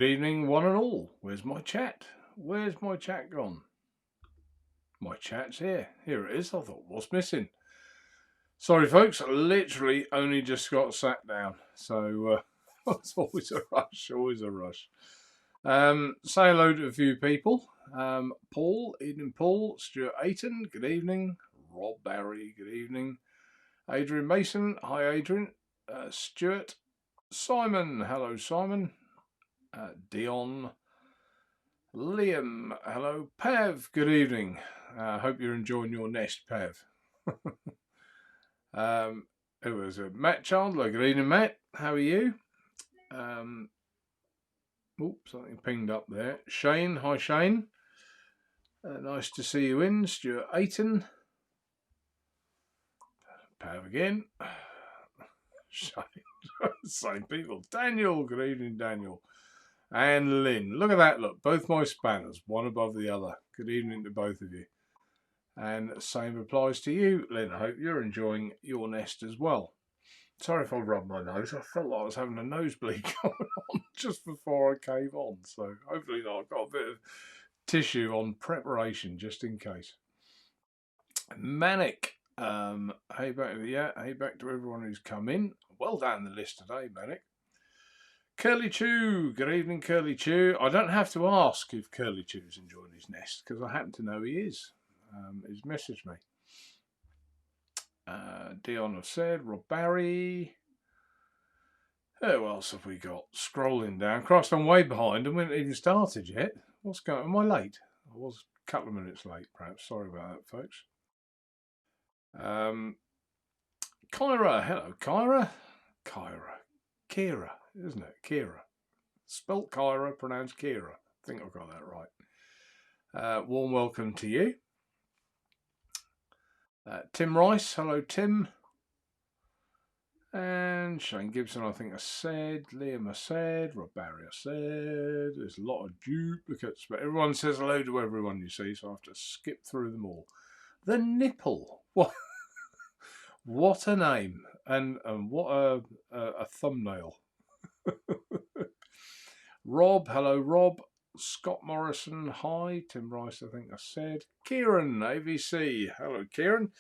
Good evening, one and all. Where's my chat? Where's my chat gone? My chat's here. Here it is. I thought, what's missing? Sorry, folks. I literally only just got sat down. So it's always a rush. Always a rush. Say hello to a few people. Paul, evening Paul. Stuart Ayton, good evening. Rob Barry, good evening. Adrian Mason, hi Adrian. Stuart. Simon, hello Simon. Dion. Liam, hello. Pev, good evening. Hope you're enjoying your nest, Pev. It was Matt Chandler. Good evening, Matt. How are you? Oops, something pinged up there. Shane, hi Shane. Nice to see you in. Stuart Ayton. Pev again. Shane. Same people. Daniel, good evening, Daniel. And Lynn. Look at that, look. Both my spanners, one above the other. Good evening to both of you. And the same applies to you, Lynn. I hope you're enjoying your nest as well. Sorry if I rubbed my nose. I felt like I was having a nosebleed going on just before I came on. So hopefully not. I've got a bit of tissue on preparation just in case. Manic. Hey back to everyone who's come in. Well down the list today, Manic. Curly Chew, good evening, Curly Chew. I don't have to ask if Curly Chew's enjoying his nest because I happen to know he is. He's messaged me. Dion have said, Rob Barry. Who else have we got? Scrolling down. Christ, I'm way behind and we haven't even started yet. What's going on? Am I late? I was a couple of minutes late, perhaps. Sorry about that, folks. Kyra, hello, Kyra. Kira, isn't it? Kira. Spelt Kyra, pronounced Kira. I think I've got that right. Warm welcome to you. Tim Rice, hello Tim. And Shane Gibson, I think I said. Liam I said. Rob Barry I said. There's a lot of duplicates, but everyone says hello to everyone, you see, so I have to skip through them all. The Nipple. What a name. And what a thumbnail. Rob, hello Rob. Scott Morrison, hi. Tim Rice, I think I said. Kieran, AVC, hello Kieran.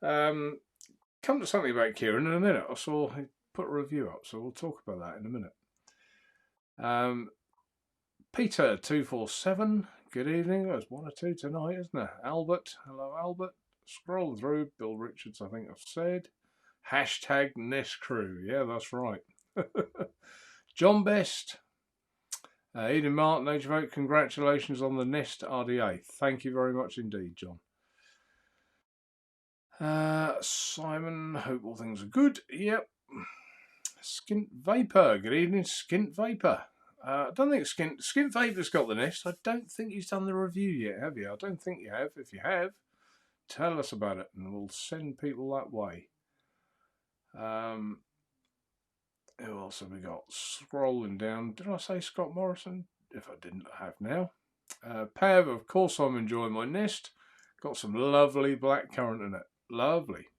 Come to something about Kieran in a minute. I saw he put a review up, so we'll talk about that in a minute. Peter 247, good evening. There's one or two tonight, isn't there? Albert, hello Albert. Scroll through. Bill Richards, I think I've said. Hashtag Nest Crew, yeah, that's right. John Best. Eden Martin, Naturevape, congratulations on the Nest RDA. Thank you very much indeed, John. Simon, hope all things are good. Yep. Skint Vapor, good evening, Skint Vapor. I don't think Skint Vapor's got the nest. I don't think he's done the review yet, have you? I don't think you have. If you have, tell us about it and we'll send people that way. Who else have we got? Scrolling down. Did I say Scott Morrison? If I didn't, I have now. Pav, of course I'm enjoying my nest. Got some lovely blackcurrant in it. Lovely.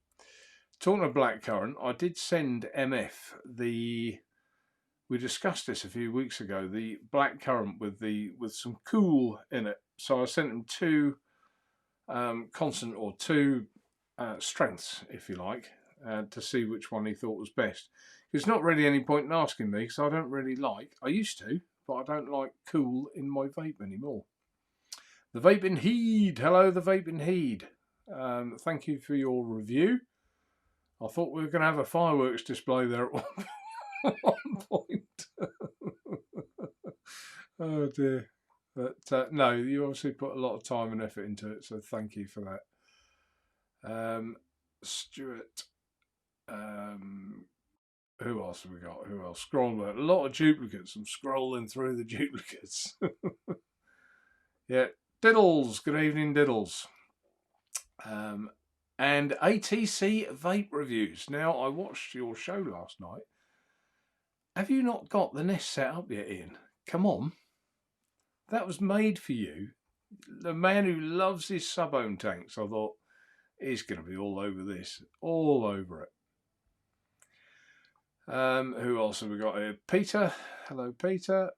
Talking of blackcurrant, I did send MF we discussed this a few weeks ago, the blackcurrant with some cool in it. So I sent him two constant or two strengths, if you like, to see which one he thought was best. There's not really any point in asking me because I don't really I used to, but I don't like cool in my vape anymore. The Vaping Heed. Hello, the Vaping Heed. Thank you for your review. I thought we were going to have a fireworks display there at one point. Oh dear. But no, you obviously put a lot of time and effort into it, so thank you for that. Stuart. Who else have we got? Who else? Scrolling. A lot of duplicates. I'm scrolling through the duplicates. Yeah. Diddles. Good evening, Diddles. And ATC Vape Reviews. Now, I watched your show last night. Have you not got the nest set up yet, Ian? Come on. That was made for you. The man who loves his sub-ohm tanks, I thought, he's going to be all over this. All over it. Who else have we got here? Peter. Hello, Peter.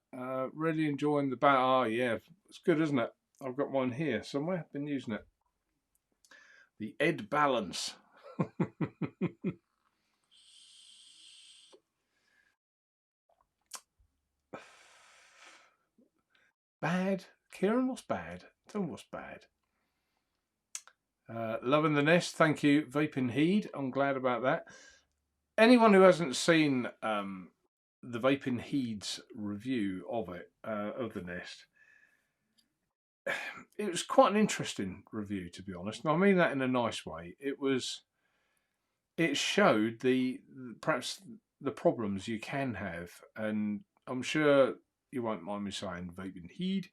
Really enjoying the bat. Yeah, it's good, isn't it? I've got one here somewhere. Been using it. The Ed Balance. Bad? Kieran, what's bad? Tell me what's bad. Loving the Nest. Thank you, Vaping Heed. I'm glad about that. Anyone who hasn't seen the Vaping Heed's review of it, of the Nest, it was quite an interesting review, to be honest. And I mean that in a nice way. It showed perhaps the problems you can have, and I'm sure you won't mind me saying, Vaping Heed,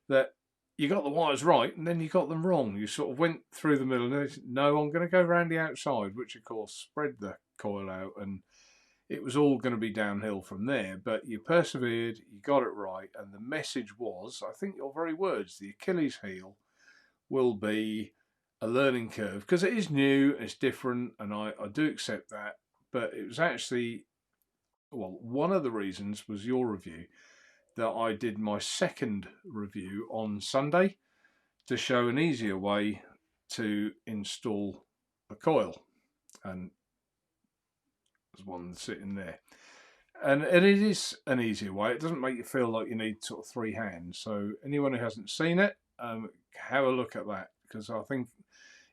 that you got the wires right and then you got them wrong. You sort of went through the middle and said, no, I'm going to go round the outside, which of course spread the coil out, and it was all going to be downhill from there. But you persevered, you got it right, and the message was, I think your very words, the Achilles heel will be a learning curve, because it is new, it's different, and I do accept that. But it was actually, well, one of the reasons was your review, that I did my second review on Sunday to show an easier way to install a coil. And there's one sitting there. And it is an easier way. It doesn't make you feel like you need sort of three hands. So anyone who hasn't seen it, have a look at that, because I think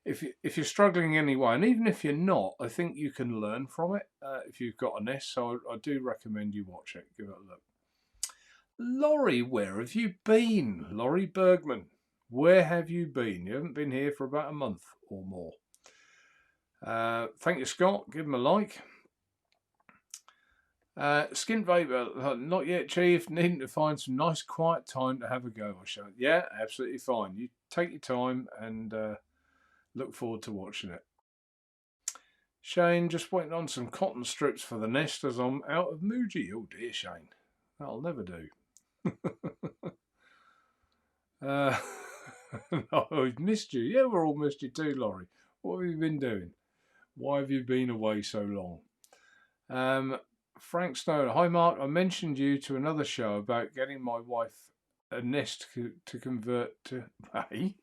if you're struggling anyway, and even if you're not, I think you can learn from it if you've got a Nest. So I do recommend you watch it. Give it a look. Laurie, where have you been? Laurie Bergman, where have you been? You haven't been here for about a month or more. Thank you, Scott. Give him a like. Skin Vapor, not yet, Chief. Needing to find some nice quiet time to have a go. Yeah, absolutely fine. You take your time and look forward to watching it. Shane, just waiting on some cotton strips for the Nest as I'm out of Muji. Oh dear, Shane. That'll never do. No, we've missed you. Yeah, we're all missed you too, Laurie. What have you been doing? Why have you been away so long? Frank Stone. Hi, Mark. I mentioned you to another show about getting my wife a Nest to convert to... Hey?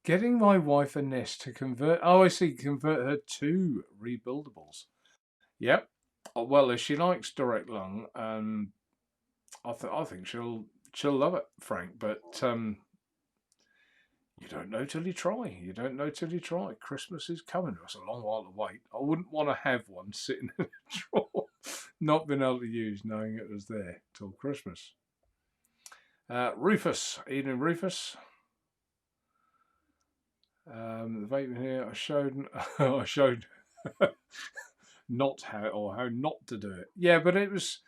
Getting my wife a Nest to convert... Oh, I see. Convert her to rebuildables. Yep. Oh, well, if she likes direct lung, I think she'll love it, Frank. But you don't know till you try. You don't know till you try. Christmas is coming. It's a long while to wait. I wouldn't want to have one sitting in a drawer, not been able to use, knowing it was there till Christmas. Rufus, evening, Rufus. The vaping here. I showed how not to do it. Yeah, but it was.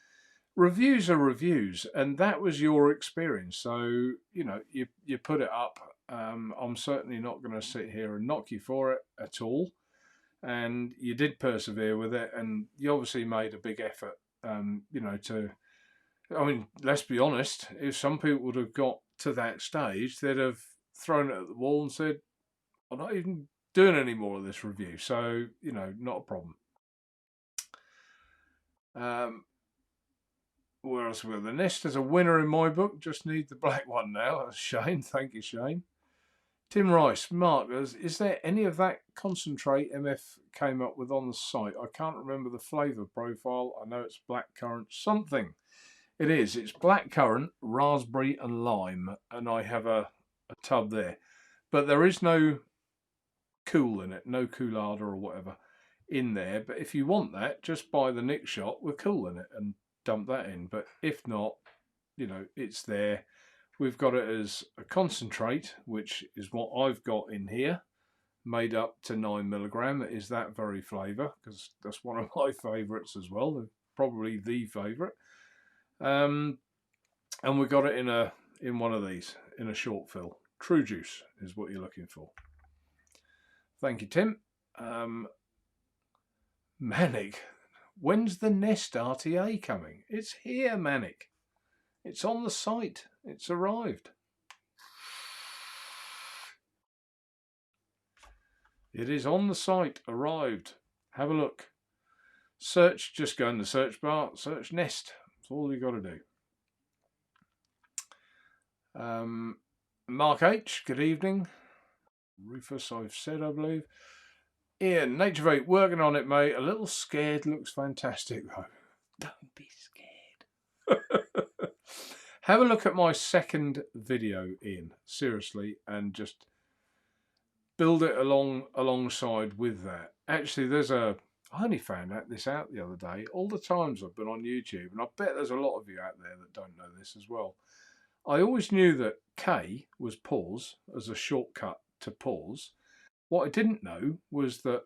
Reviews are reviews, and that was your experience. So you put it up. I'm certainly not going to sit here and knock you for it at all. And you did persevere with it, and you obviously made a big effort. I mean, let's be honest. If some people would have got to that stage, they'd have thrown it at the wall and said, "I'm not even doing any more of this review." So not a problem. Where else we got? The Nest is a winner in my book. Just need the black one now. That's Shane. Thank you, Shane. Tim Rice, Mark, is there any of that concentrate MF came up with on the site? I can't remember the flavour profile. I know it's blackcurrant something. It is. It's blackcurrant, raspberry and lime. And I have a tub there. But there is no cool in it. No Coolada or whatever in there. But if you want that, just buy the Nick shot with cool in it and dump that in. But if not, it's there. We've got it as a concentrate, which is what I've got in here, made up to 9 milligram. It is that very flavour, because that's one of my favourites as well, probably the favourite. And we got it in one of these, in a short fill. True Juice is what you're looking for. Thank you, Tim. Manic. When's the Nest RTA coming? It's here, Manic. It's on the site. It's arrived. It is on the site. Arrived. Have a look. search, just go in the search bar, search Nest. That's all you got to do. Mark H, good evening. Rufus, I've said, I believe. Ian, Naturevape, working on it, mate. A little scared, looks fantastic, though. Don't be scared. Have a look at my second video, Ian, seriously, and just build it alongside with that. Actually, I only found this out the other day. All the times I've been on YouTube, and I bet there's a lot of you out there that don't know this as well. I always knew that K was pause as a shortcut to pause. What I didn't know was that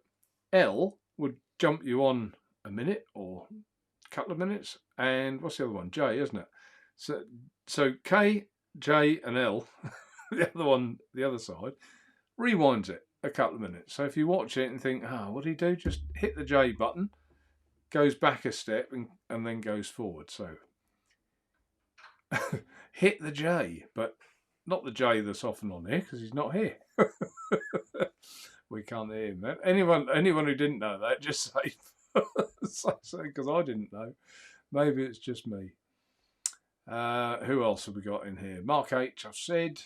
L would jump you on a minute or a couple of minutes, and what's the other one? J, isn't it? So K, J, and L, the other side, rewinds it a couple of minutes. So if you watch it and think, what do you do? Just hit the J button, goes back a step, and then goes forward. So hit the J, but not the J that's often on here because he's not here. We can't hear him. Anyone who didn't know that, just say because I didn't know. Maybe it's just me. Who else have we got in here? Mark H, I've said.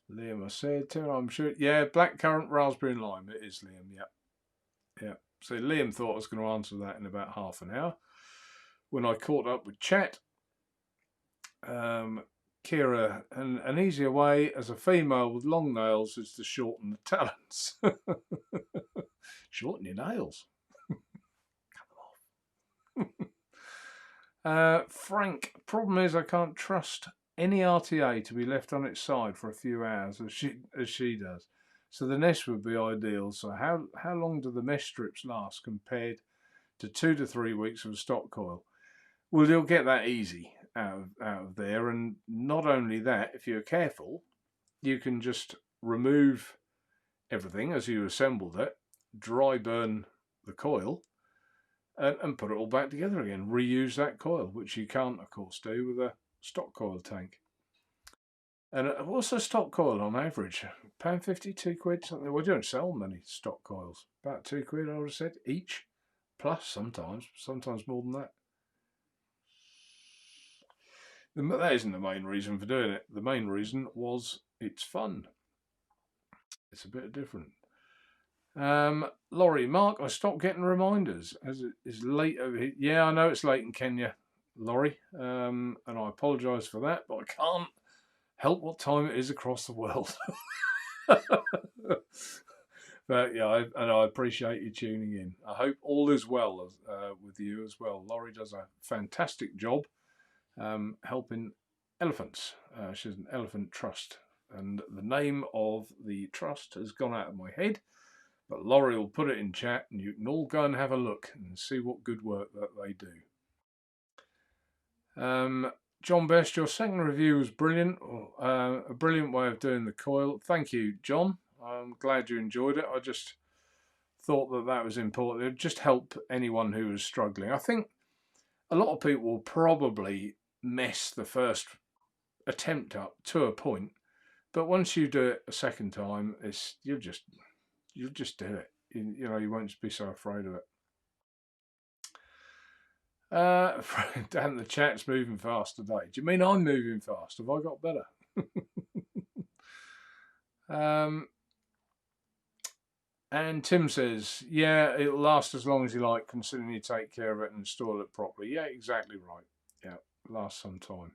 Liam, I said. Tim, I'm sure. Yeah, blackcurrant, raspberry and lime. It is Liam, yeah. So Liam thought I was going to answer that in about half an hour. When I caught up with chat, Kira, an easier way as a female with long nails is to shorten the talons. Shorten your nails. Cut them off. Frank, problem is I can't trust any RTA to be left on its side for a few hours as she does. So the Nest would be ideal. So how long do the mesh strips last compared to 2 to 3 weeks of a stock coil? Well, you'll get that easy out of there, and not only that, if you're careful, you can just remove everything as you assembled it, dry burn the coil, and put it all back together again. Reuse that coil, which you can't, of course, do with a stock coil tank. And what's a stock coil on average? £1.50, £2, something. We don't sell many stock coils. About £2, I would have said, each, plus sometimes more than that. That isn't the main reason for doing it. The main reason was it's fun. It's a bit different. Laurie, Mark, I stopped getting reminders as it is late over here. Yeah, I know it's late in Kenya, Laurie, and I apologise for that, but I can't help what time it is across the world. But yeah, I appreciate you tuning in. I hope all is well with you as well. Laurie does a fantastic job. Helping elephants. She's an elephant trust, and the name of the trust has gone out of my head, but Laurie will put it in chat and you can all go and have a look and see what good work that they do. John Best, your second review was brilliant. A brilliant way of doing the coil. Thank you, John. I'm glad you enjoyed it. I just thought that was important. It would just help anyone who was struggling. I think a lot of people will probably mess the first attempt up to a point, but once you do it a second time, you'll just do it. You won't be so afraid of it. Dan, the chat's moving fast today. Do you mean I'm moving fast? Have I got better? And Tim says, yeah, it'll last as long as you like, considering you take care of it and install it properly. Yeah, exactly right. Yeah, last some time.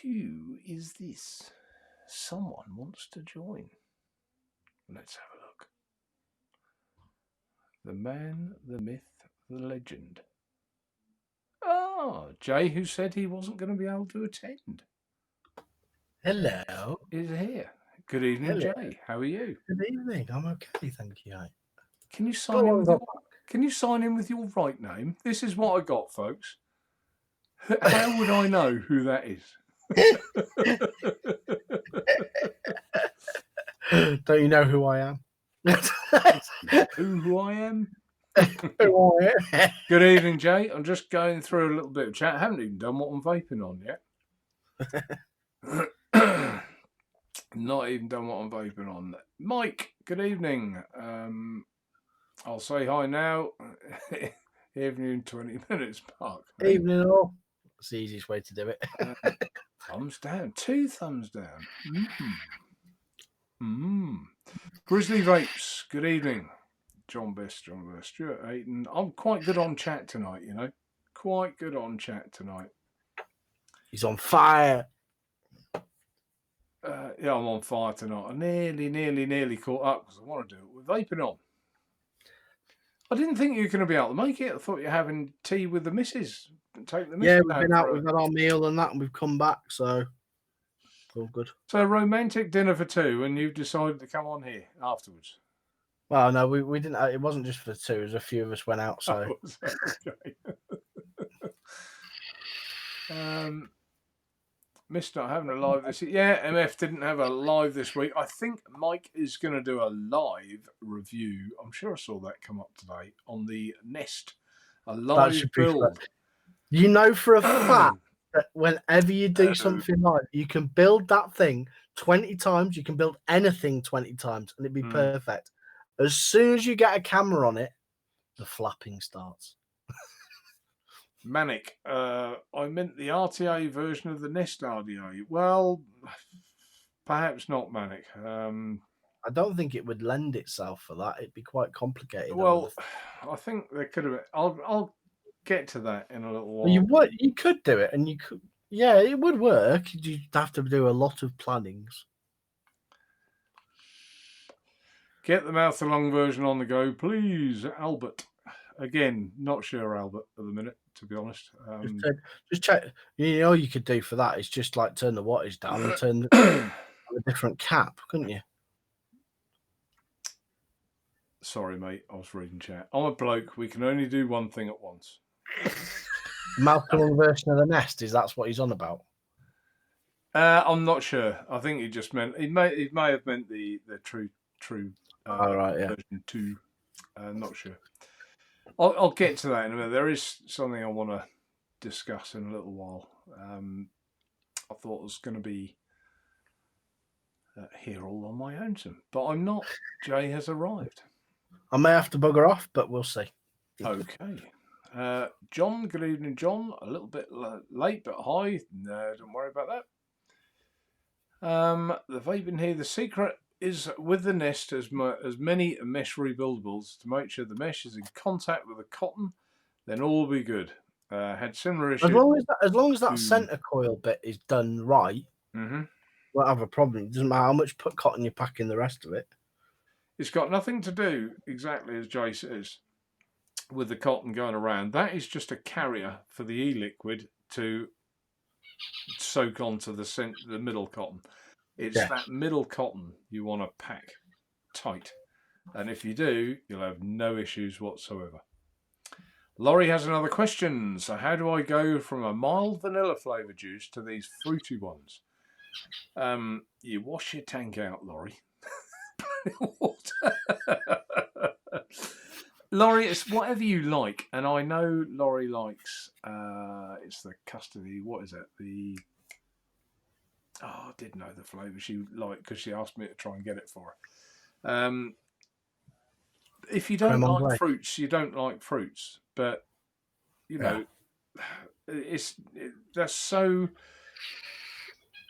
Who is this? Someone wants to join. Let's have a look. The man, the myth, the legend. Jay, who said he wasn't going to be able to attend. Hello. Is here. Good evening, hello. Jay. How are you? Good evening. I'm okay, thank you. Can you sign in with your right name? This is what I got, folks. How would I know who that is? Don't you know who I am? Who I am? Good evening, Jay. I'm just going through a little bit of chat. I haven't even done what I'm vaping on yet. Not even done what I'm vaping on. Mike, good evening. I'll say hi now. Evening in 20 minutes, Mark. Hey? Evening all. That's the easiest way to do it. Thumbs down. 2 thumbs down. Grizzly Vapes, good evening. John Best, Stuart Ayton. I'm quite good on chat tonight, you know. Quite good on chat tonight. He's on fire. Yeah, I'm on fire tonight. I nearly caught up because I want to do it with vaping on. I didn't think you were going to be able to make it. I thought you were having tea with the missus. Take the missus. Yeah, we've been out, we've had our meal and that, and we've come back, so it's all good. So a romantic dinner for 2, and you've decided to come on here afterwards. Well, no, we didn't. It wasn't just for 2. It was a few of us went out. So okay. Missed not having a live this week. Yeah, MF didn't have a live this week. I think Mike is going to do a live review. I'm sure I saw that come up today on the Nest. A live build. You know for a fact that whenever you do something live, you can build that thing 20 times. You can build anything 20 times and it'd be perfect. As soon as you get a camera on it, the flapping starts. Manic. I meant the RTA version of the Nest RDA. Well, perhaps not Manic. I don't think it would lend itself for that. It'd be quite complicated. Well, I think there could have been. I'll get to that in a little while. You could do it, and you could. Yeah, it would work. You'd have to do a lot of plannings. Get the mouth along version on the go, please, Albert. Again, not sure, Albert, at the minute, to be honest. Just check. You know, you could do for that is just like turn the wattage down and turn a different cap, couldn't you? Sorry, mate. I was reading chat. I'm a bloke. We can only do one thing at once. Mouth along version of the Nest, is that's what he's on about? I'm not sure. I think he just meant he may have meant the true version 2. Not sure. I'll get to that in a minute. There is something I want to discuss in a little while. I thought it was going to be here all on my own, but I'm not. Jay has arrived. I may have to bugger off, but we'll see. Okay. John, good evening, John. A little bit late, but hi. No, don't worry about that. The vaping here, the secret is with the Nest as many mesh rebuildables to make sure the mesh is in contact with the cotton, then all will be good. Had similar issues. As long as that center coil bit is done right, won't have a problem. It doesn't matter how much cotton you pack in the rest of it. It's got nothing to do, exactly as Jay says, with the cotton going around. That is just a carrier for the e-liquid to soak onto the middle cotton. It's that middle cotton you want to pack tight. And if you do, you'll have no issues whatsoever. Laurie has another question. So how do I go from a mild vanilla flavour juice to these fruity ones? You wash your tank out, Laurie. Laurie, it's whatever you like. And I know Laurie likes, it's the custody, what is it? I did know the flavour she liked because she asked me to try and get it for her. If you don't like fruits, you don't like fruits. But, you know, that's so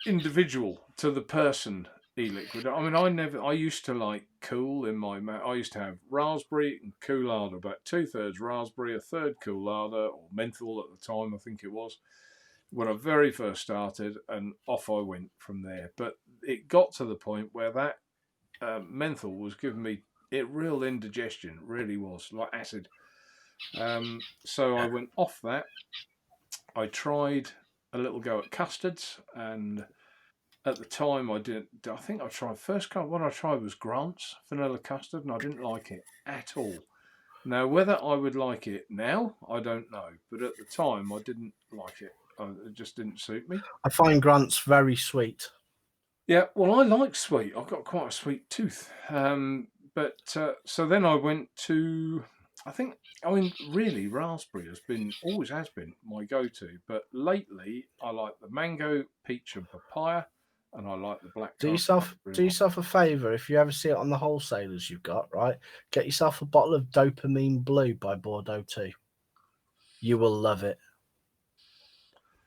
individual to the person, e-liquid. I mean, I used to like cool in my mouth. I used to have raspberry and Coolada, about 2/3 raspberry, 1/3 Coolada, or menthol at the time, I think it was, when I very first started, and off I went from there. But it got to the point where that menthol was giving me real indigestion, really was, like acid. So I went off that. I tried a little go at custards, and at the time I think I tried, one I tried was Grant's vanilla custard, and I didn't like it at all. Now, whether I would like it now, I don't know. But at the time, I didn't like it. It just didn't suit me. I find Grant's very sweet. Yeah, well, I like sweet. I've got quite a sweet tooth. So then I went to, really, raspberry always has been my go-to. But lately, I like the mango, peach, and papaya. and I like the black. Do yourself a favour, if you ever see it on the wholesalers you've got, right? Get yourself a bottle of Dopamine Blue by Bordeaux 2. You will love it.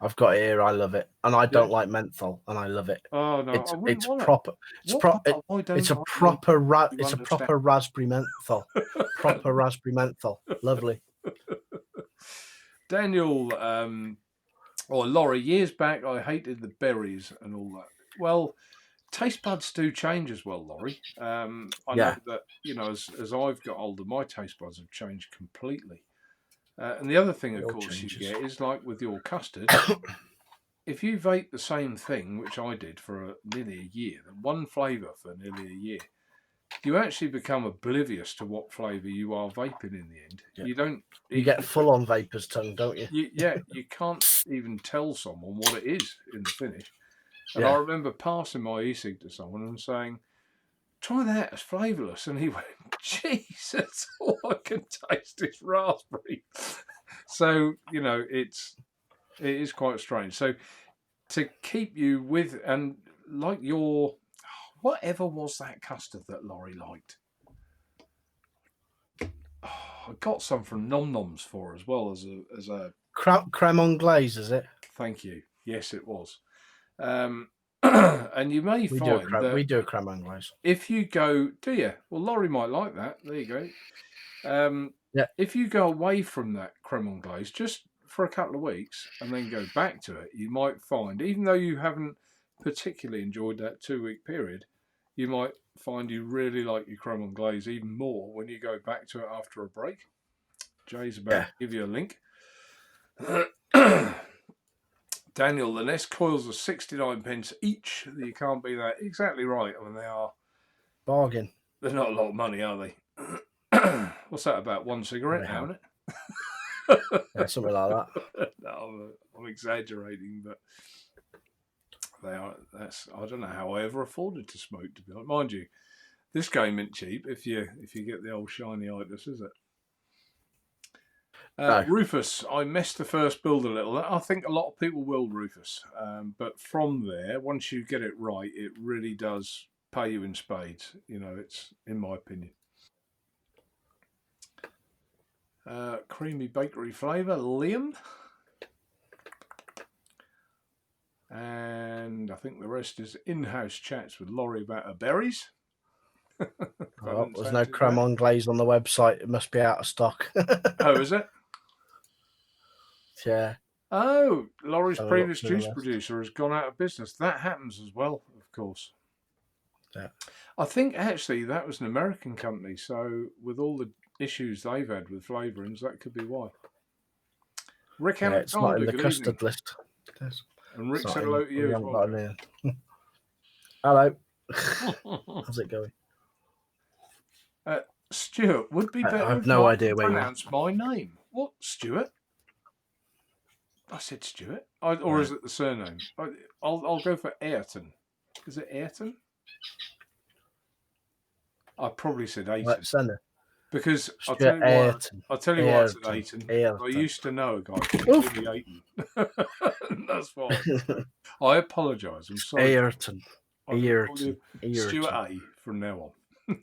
I've got it here. I love it, and I don't like menthol, and I love it. Oh no, I wouldn't It's want proper. it. It's a proper raspberry menthol. Proper raspberry menthol. Lovely. Daniel, or Laurie, years back, I hated the berries and all that. Well, taste buds do change as well, Laurie. I know that, you know, as I've got older, my taste buds have changed completely. And the other thing, of course, you get is like with your custard. If you vape the same thing, which I did for nearly a year, one flavour for nearly a year, you actually become oblivious to what flavour you are vaping in the end. Yeah. You don't. You get full on vapor's tongue, don't you? You can't even tell someone what it is in the finish. And I remember passing my e-cig to someone and saying, "Try that, it's flavourless." And he went, "Jesus, all I can taste is raspberry." So, you know, it is quite strange. So to keep you with, and like your, whatever was that custard that Laurie liked? Oh, I got some from Nom Noms for as well as a creme anglaise, is it? Thank you. Yes, it was. And you may find that we do a creme anglaise. if you go, do you? Well, Laurie might like that. There you go. If you go away from that creme anglaise just for a couple of weeks and then go back to it, you might find, even though you haven't particularly enjoyed that 2-week period, you might find you really like your creme anglaise even more when you go back to it after a break. Jay's about to give you a link. Daniel, the Nest coils are 69p each. You can't be that. Exactly right. I mean, they are bargain. They're not a lot of money, are they? What's that, about one cigarette now, isn't it? Yeah, something like that. No, I'm exaggerating, but they are. I don't know how I ever afforded to smoke, to be honest. Mind you, this game ain't cheap if you get the old shiny itis, is it? No. Rufus, I messed the first build a little. I think a lot of people will, Rufus. But from there, once you get it right, it really does pay you in spades. You know, it's, in my opinion. Creamy bakery flavour, Liam. And I think the rest is in-house chats with Laurie about her berries. Well, there's no creme anglaise on the website. It must be out of stock. Oh, is it? Yeah. Oh, Laurie's previous juice producer has gone out of business. That happens as well, of course. Yeah. I think actually that was an American company, so with all the issues they've had with flavourings, that could be why. Rick, it's not in the custard list. And Rick said hello to you as well. Hello. How's it going? Stuart, would be better. I have no idea where you pronounce my name. What, Stuart? I said Stuart. Or is it the surname? I'll go for Ayrton. Is it Ayrton? I probably said Ayton. Because I'll tell you why I said Ayton. I used to know a guy called Jimmy Ayton. That's why. I apologise. I'm sorry. Ayrton. Stuart A from now on.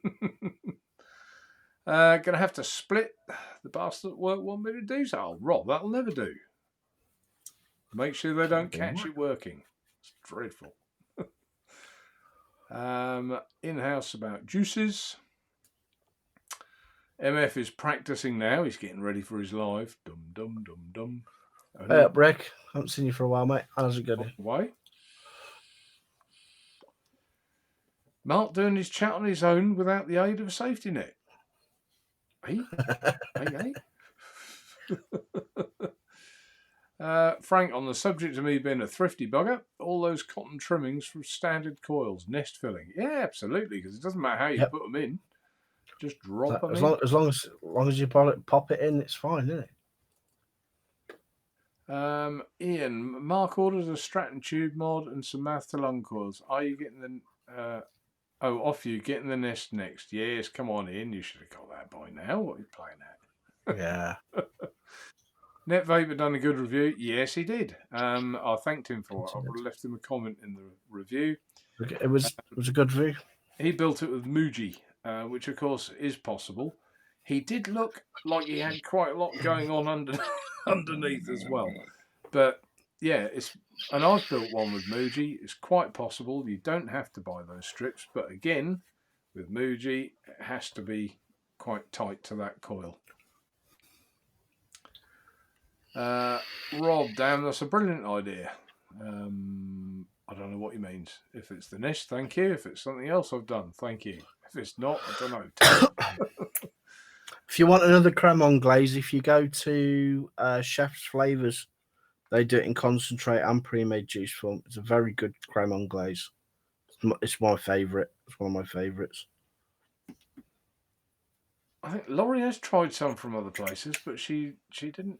Gonna have to split. The bastard at work want me to do so. Oh, Rob, that'll never do. Make sure they don't catch you working. It's dreadful. In-house about juices. MF is practicing now. He's getting ready for his live. Dum, dum, dum, dum. Hey up, Rick. I haven't seen you for a while, mate. How's it going? Why? Mark doing his chat on his own without the aid of a safety net. Hey? Hey? Frank, on the subject of me being a thrifty bugger, all those cotton trimmings from standard coils, nest filling. Yeah, absolutely, because it doesn't matter how you put them in. Just drop them in. As long as you pop it in, it's fine, isn't it? Ian, Mark orders a Stratton tube mod and some mouth to lung coils. Are you getting the... off you, getting the nest next. Yes, come on in. You should have got that by now. What are you playing at? Yeah. Netvape had done a good review. Yes, he did. I thanked him for it. I would have left him a comment in the review. It was a good review. He built it with Muji, which of course is possible. He did look like he had quite a lot going on underneath as well. But yeah, and I've built one with Muji. It's quite possible. You don't have to buy those strips, but again, with Muji, it has to be quite tight to that coil. Rob, damn, that's a brilliant idea. I don't know what he means. If it's the Nest, thank you. If it's something else I've done, thank you. If it's not, I don't know. If you want another cremon glaze, if you go to Chef's Flavors, they do it in concentrate and pre-made juice form. It's a very good cremon glaze. It's my favourite. It's one of my favourites. I think Laurie has tried some from other places, but she didn't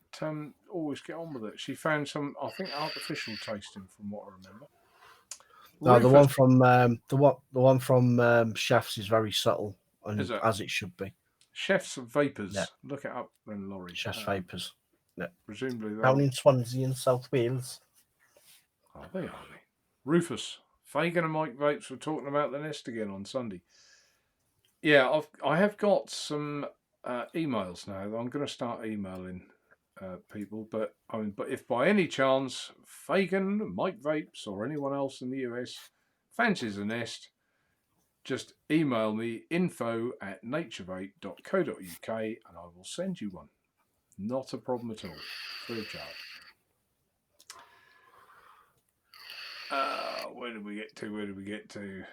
always get on with it. She found some, I think, artificial tasting, from what I remember. No, the one from the one from Chef's is very subtle, and as it should be. Chef's Vapors. Yeah. Look it up then, Laurie. Chef's Vapors. Yeah. Presumably down in Swansea in South Wales. Are they? Rufus, Fagan and Mike Vapes were talking about the Nest again on Sunday. Yeah, I have got some emails now. I'm going to start emailing people, but if by any chance Fagan, Mike Vapes, or anyone else in the US fancies a Nest, just email me info@naturevape.co.uk and I will send you one. Not a problem at all. Free of charge. Where did we get to?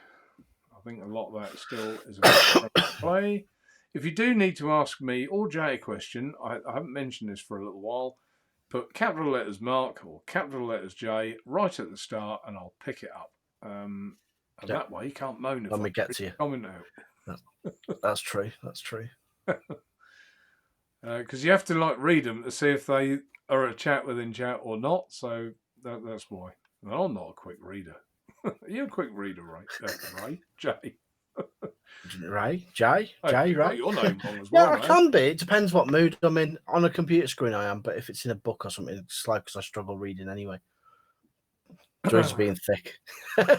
I think a lot of that still is about play. If you do need to ask me or Jay a question, I haven't mentioned this for a little while, put capital letters Mark or capital letters J right at the start and I'll pick it up. And that way you can't moan if I get to you. Comment out. That's true. That's true. Because you have to read them to see if they are a chat within chat or not. So that's why. And I'm not a quick reader. Are you a quick reader, Ray? Ray? Jay? Ray? Jay? Jay, right? Your name wrong as well. Yeah, I can be. It depends what mood I'm in. On a computer screen I am, but if it's in a book or something, it's slow because I struggle reading anyway. Joys being thick. They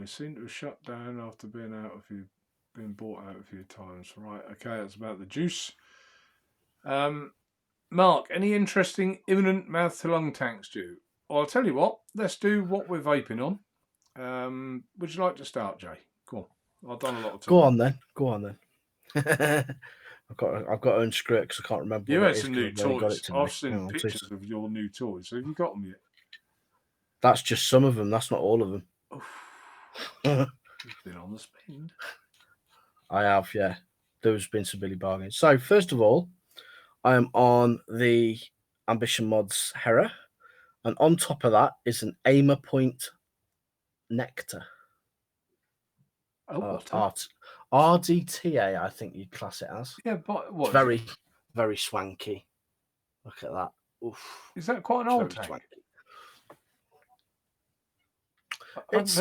seem to have shut down after being bought out a few times. Right, okay, that's about the juice. Mark, any interesting imminent mouth to lung tanks due? Well, I'll tell you what, let's do what we're vaping on. Would you like to start, Jay? Go on. I've done a lot of talking. Go on then. I've got to unscrew it because I can't remember. You had some new toys. I've seen pictures of your new toys. Have you got them yet? That's just some of them. That's not all of them. You've been on the spend. I have, yeah. There's been some Billy bargains. So first of all, I am on the Ambition Mods Hera. And on top of that is an Aimer Point Nectar. RDTA, I think you'd class it as. Yeah, but what? It's very, very swanky. Look at that. Oof. Is that quite an old tank? It's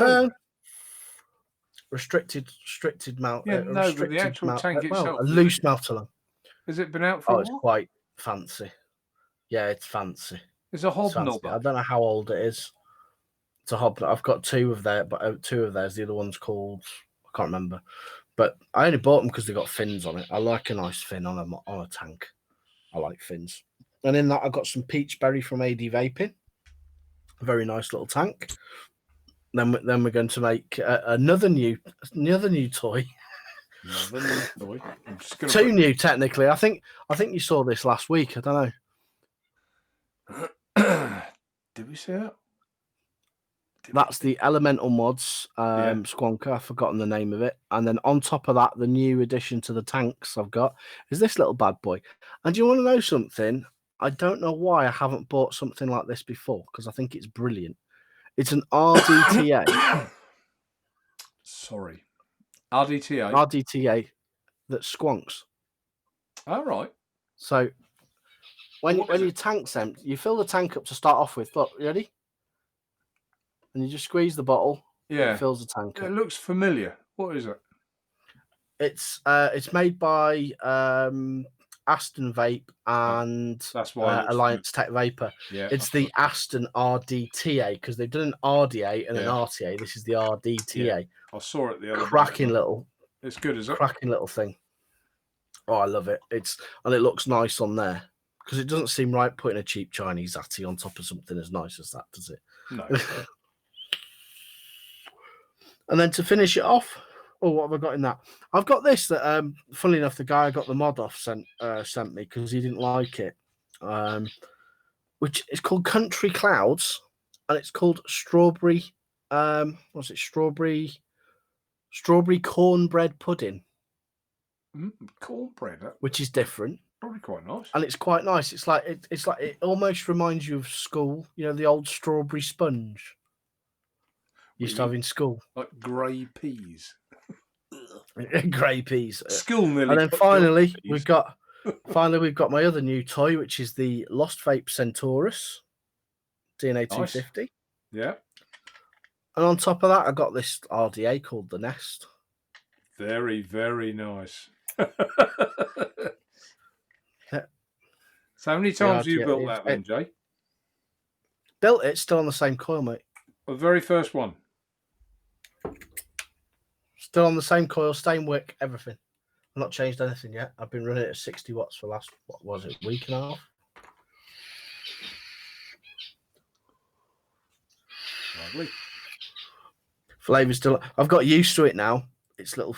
restricted mount. Yeah, no, but the actual tank itself. A loose mouth along. Has it been out for a while? It's quite fancy. Yeah, it's fancy. It's a hobnob. I don't know how old it is. It's a hobnob. I've got two of theirs. The other one's called, I can't remember. But I only bought them because they got fins on it. I like a nice fin on a tank. I like fins. And in that, I got some peach berry from AD Vaping. A very nice little tank. Then we're going to make another new toy. Another new toy. Two new, technically. I think you saw this last week. I don't know. Did we see that? That's the Elemental Mods Squonker. I've forgotten the name of it. And then on top of that, the new addition to the tanks I've got is this little bad boy. And do you want to know something? I don't know why I haven't bought something like this before because I think it's brilliant. It's an RDTA. Sorry. RDTA? RDTA that squonks. All right. So when your tank's empty, you fill the tank up to start off with. Look, ready? And you just squeeze the bottle. Yeah. It fills the tank up. It looks familiar. What is it? It's made by Aston Vape and That's why it looks Alliance Tech Vapor. Yeah, It's the Aston RDTA because they've done an RDA and an RTA. This is the RDTA. Yeah. I saw it the other cracking day. little. It's good, is it? Cracking little thing. Oh, I love it. And it looks nice on there because it doesn't seem right putting a cheap Chinese Atty on top of something as nice as that, does it? No. And then to finish it off, what have I got in that? I've got this that, funnily enough, the guy I got the mod off sent me because he didn't like it, which is called Country Clouds, and it's called strawberry. What's it? Strawberry cornbread pudding. Cornbread, which is different. Probably quite nice. And it's quite nice. It's like it almost reminds you of school. You know, the old strawberry sponge used to have in school, like grey peas. Grey peas. School nearly. And then finally we've got my other new toy, which is the Lost Vape Centaurus DNA 250. Nice. Yeah. And on top of that, I got this RDA called the Nest. Very, very nice. So how many times have you built that then, Jay? Built it, still on the same coil, mate. The very first one. Still on the same coil, same wick, everything. I've not changed anything yet. I've been running it at 60 watts for the last, what was it, week and a half? Lovely. Flavor's still. I've got used to it now. It's little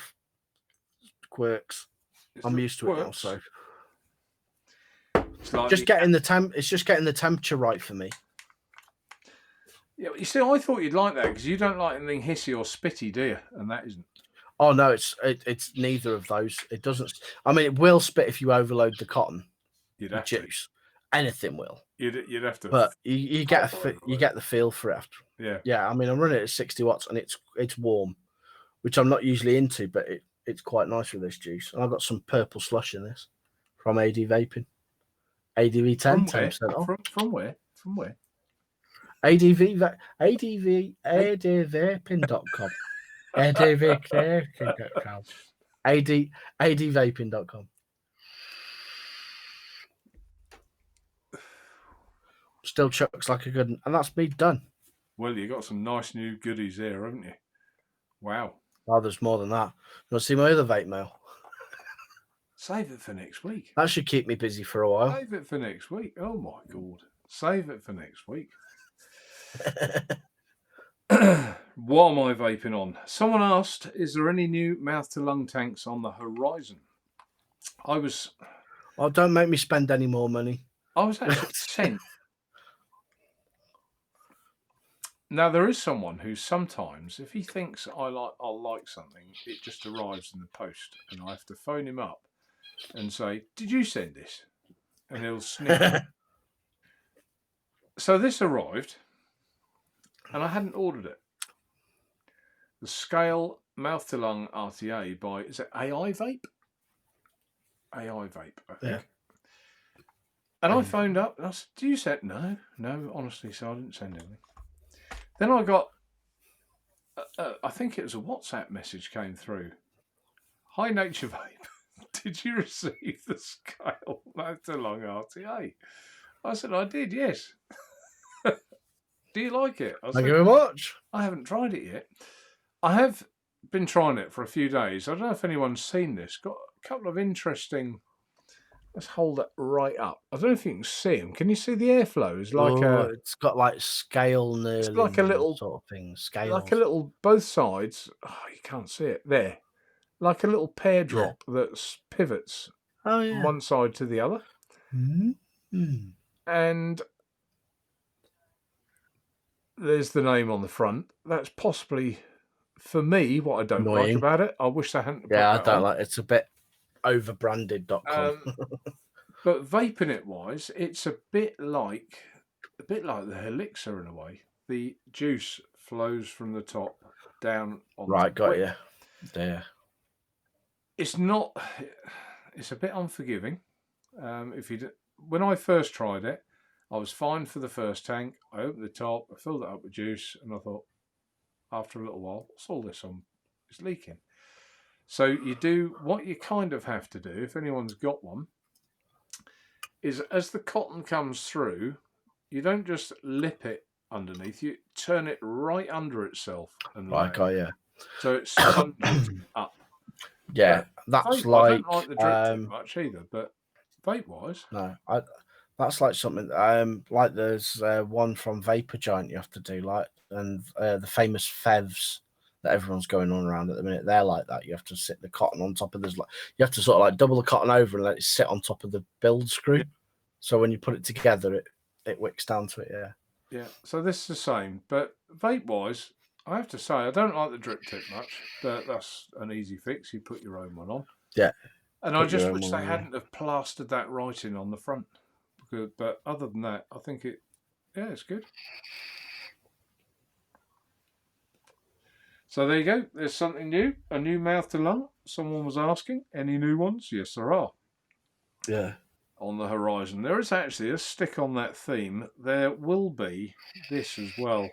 quirks. I'm used to it now, so it's like just getting the temp. It's just getting the temperature right for me. Yeah, you see, I thought you'd like that because you don't like anything hissy or spitty, do you? And that isn't. Oh no, it's neither of those. It doesn't. I mean, it will spit if you overload the cotton. You'd have juice. Anything will. You'd have to. But you get the feel for it after. Yeah. Yeah. I mean, I'm running it at 60 watts and it's warm, which I'm not usually into, but it's quite nice with this juice. And I've got some purple slush in this from AD Vaping. ADV 10, 10% off. From where? From where? ADVaping.com. ADVaping.com. ADVaping.com. Still chucks like a good one. And that's me done. Well, you got some nice new goodies there, haven't you? Wow. Oh, there's more than that. You want to see my other vape mail? Save it for next week. That should keep me busy for a while. Save it for next week. Oh my God. Save it for next week. What am I vaping on? Someone asked, is there any new mouth to lung tanks on the horizon? Oh, don't make me spend any more money. I was actually sent. Now there is someone who sometimes, if he thinks I'll like something, it just arrives in the post, and I have to phone him up and say, "Did you send this?" And he'll sniff. So this arrived, and I hadn't ordered it. The Scale Mouth to Lung RTA by, is it AI Vape? AI Vape, I think. Yeah. And I phoned up and I said, "Do you send?" No, honestly, so I didn't send anything. Then I got, I think it was a WhatsApp message came through. Hi, Naturevape. Did you receive the Scale Mouth to Lung RTA? I said, I did, yes. Do you like it? Thank you very much. I haven't tried it yet. I have been trying it for a few days. I don't know if anyone's seen this. Got a couple of interesting. Let's hold it right up. I don't know if you can see them. Can you see the airflow? It's like it's got like scale knurling. It's like a little sort of thing. Scales. Like a little both sides. Oh, you can't see it there. Like a little pear drop that pivots from one side to the other. Mm-hmm. And there's the name on the front. That's possibly, for me, what I don't like about it. I wish they hadn't. Yeah, I don't like it. It's a bit overbranded.com. But vaping it wise, it's a bit like the Helixa in a way. The juice flows from the top down on right, got you. There. It's not. It's a bit unforgiving. When I first tried it, I was fine for the first tank. I opened the top, I filled it up with juice, and I thought, after a little while, what's all this on? It's leaking. So you do what you kind of have to do, if anyone's got one, is as the cotton comes through, you don't just lip it underneath, you turn it right under itself and lay Right, it. got you. So it sponges up. Yeah, But that's vape, I like don't like the drip tip much either, but vape-wise... no, that's like something like there's one from Vapor Giant you have to do, like, and the famous Fevs that everyone's going on around at the minute, they're like that. You have to sit the cotton on top of this, like you have to sort of like double the cotton over and let it sit on top of the build screw. Yeah. So when you put it together, it wicks down to it. Yeah. Yeah, so this is the same, but vape-wise, I have to say I don't like the drip tip much, but that's an easy fix. You put your own one on. Yeah. And I just wish they hadn't have plastered that writing on the front. But other than that, I think it's good. So there you go. There's something new, a new mouth to lung. Someone was asking, any new ones? Yes, there are. Yeah. On the horizon. There is actually a stick on that theme. There will be this as well,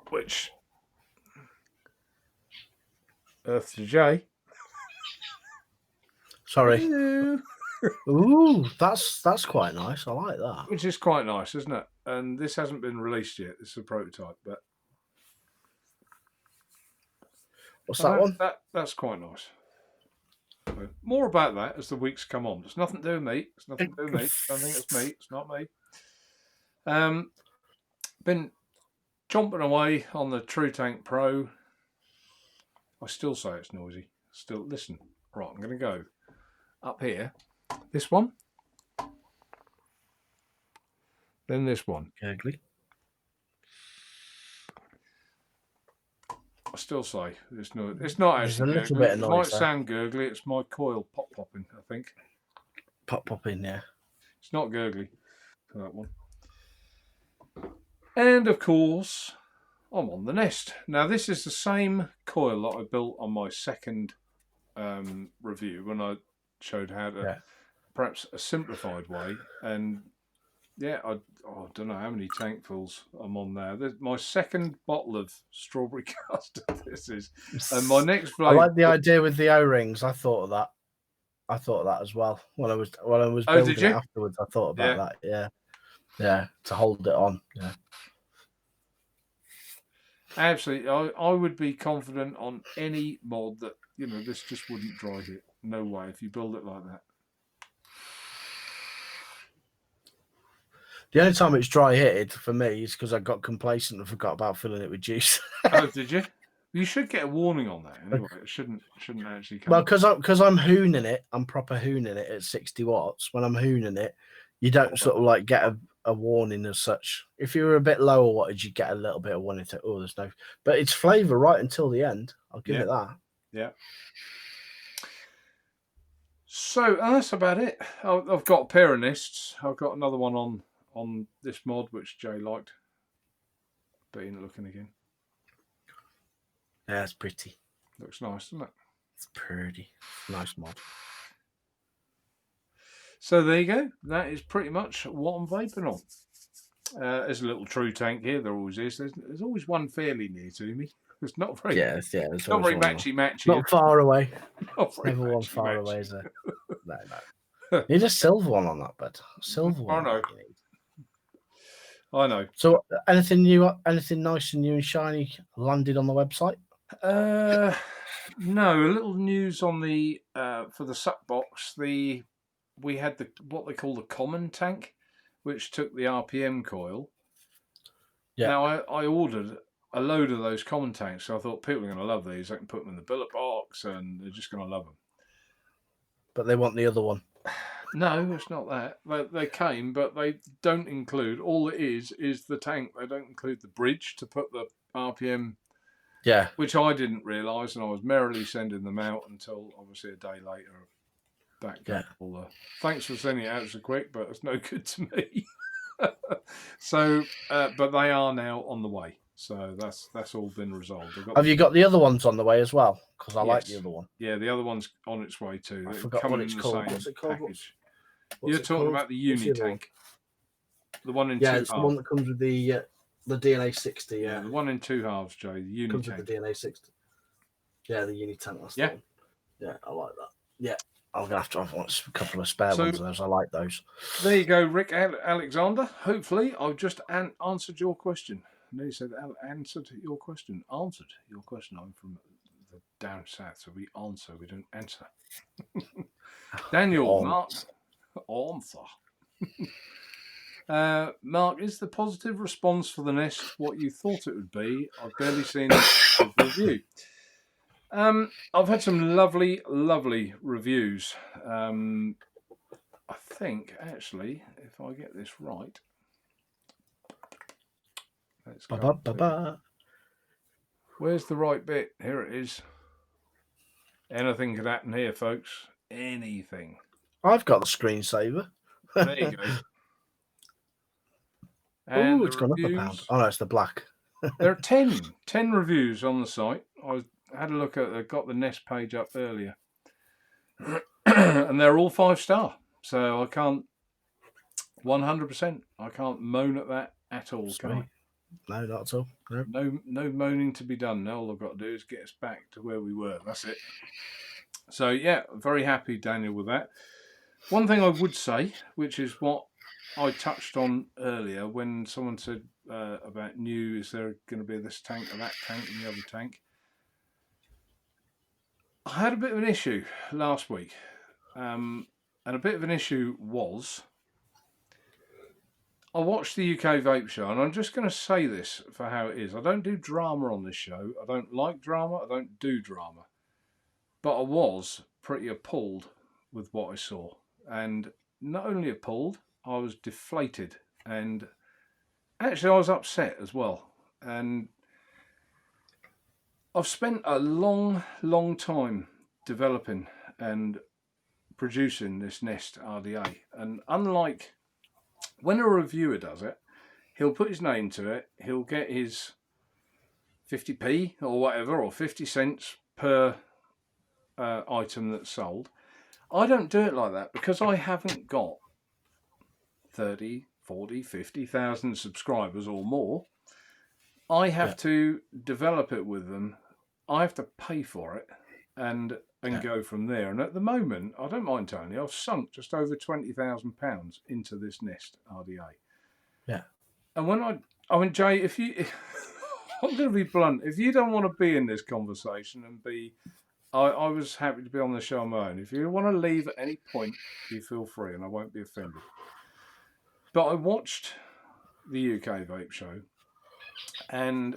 which Earth to J. Sorry. Ooh, that's quite nice. I like that. Which is quite nice, isn't it? And this hasn't been released yet. This is a prototype, but what's that one? That's quite nice. So more about that as the weeks come on. It's nothing to do with me. It's nothing to do with me. I don't think it's me. It's not me. Been chomping away on the True Tank Pro. I still say it's noisy. Still, listen. Right, I'm going to go up here. This one. Then this one. Gurgly. I still say it's not. It's not actually. There's a little bit of It noise. might sound gurgly. It's my coil popping. I think. Popping, yeah. It's not gurgly for that one. And of course, I'm on the Nest. Now this is the same coil that I built on my second review when I showed how to perhaps a simplified way. And yeah, I don't know how many tankfuls I'm on now. My second bottle of strawberry custard. This is, and my next flavour. I like the idea with the O-rings. I thought of that. I thought of that as well when I was building it afterwards. I thought about that. Yeah, to hold it on. Yeah, absolutely. I would be confident on any mod that this just wouldn't dry hit. No way if you build it like that. The only time it's dry hitted for me is because I got complacent and forgot about filling it with juice. Oh, did you? You should get a warning on that anyway. It shouldn't actually come. Well, because I'm hooning it, I'm proper hooning it at 60 watts. When I'm hooning it, you don't sort of like get a warning as such. If you were a bit lower wattage, you get a little bit of warning. Oh, there's no, but it's flavour right until the end. I'll give it that. Yeah. So that's about it. I've got a pair of nests. I've got another one on this mod which Jay liked. Being looking again. Yeah, it's pretty. Looks nice, doesn't it? It's pretty. Nice mod. So there you go. That is pretty much what I'm vaping on. There's a little True Tank here. There always is. There's always one fairly near to me. It's not very. It's not very matchy. Not far away. Never one far away, is it? No. Need a silver one on that bed. Silver one. I know. So anything new? Anything nice and new and shiny landed on the website? No. A little news on the for the suck box. We had what they call the common tank, which took the RPM coil. Yeah. Now I ordered a load of those common tanks, so I thought people are going to love these. I can put them in the billet box, and they're just going to love them. But they want the other one. No, it's not that. They came, but they don't include. All it is the tank. They don't include the bridge to put the RPM. Yeah. Which I didn't realise, and I was merrily sending them out until obviously a day later. Thanks for sending it out so quick, but it's no good to me. So, but they are now on the way. So that's all been resolved. Have you got the other ones on the way as well? Because I like the other one. Yeah, the other one's on its way too. I forgot what it's called. What's it called? You're talking about the uni tank. The one in two halves. Yeah, it's the one that comes with the DNA 60. Yeah, the one in two halves, Joe. The uni comes tank. With the DNA 60. Yeah, the uni tank. That's the one. Yeah, I like that. Yeah, I'm gonna have to have a couple of spare So ones of those. I like those. there you go, Rick Alexander. Hopefully, I've just answered your question. No, you said answered your question. Answered your question. I'm from the down south, so we answer. We don't answer. Daniel, Mark, answer. Mark, is the positive response for the Nest what you thought it would be? I've barely seen a review. I've had some lovely, lovely reviews. I think, actually, if I get this right, let's go. Where's the right bit? Here it is. Anything could happen here, folks. Anything. I've got the screensaver. There you go. Oh, it's gone up a pound. Oh, no, it's the black. There are 10 reviews on the site. I had a look at. I got the Nest page up earlier, and they're all 5-star. So I can't 100%. I can't moan at that at all. Can I? No, not at all. No moaning to be done. Now all I've got to do is get us back to where we were. That's it. So yeah, very happy, Daniel, with that. One thing I would say, which is what I touched on earlier when someone said about new, is there going to be this tank or that tank and the other tank? I had a bit of an issue last week, and a bit of an issue was I watched the UK Vape Show, and I'm just going to say this for how it is. I don't do drama on this show. I don't like drama. I don't do drama. But I was pretty appalled with what I saw. And not only appalled, I was deflated. And actually, I was upset as well. And I've spent a long, long time developing and producing this Nest RDA. And unlike when a reviewer does it, he'll put his name to it, he'll get his 50p or whatever, or 50 cents per item that's sold. I don't do it like that because I haven't got 30, 40, 50,000 subscribers or more. I have to develop it with them. I have to pay for it and go from there. And at the moment, I don't mind telling you, I've sunk just over £20,000 into this Nest RDA. Yeah. And when I mean, Jay, I'm going to be blunt. If you don't want to be in this conversation and I was happy to be on the show on my own. If you want to leave at any point, you feel free and I won't be offended. But I watched the UK Vape Show and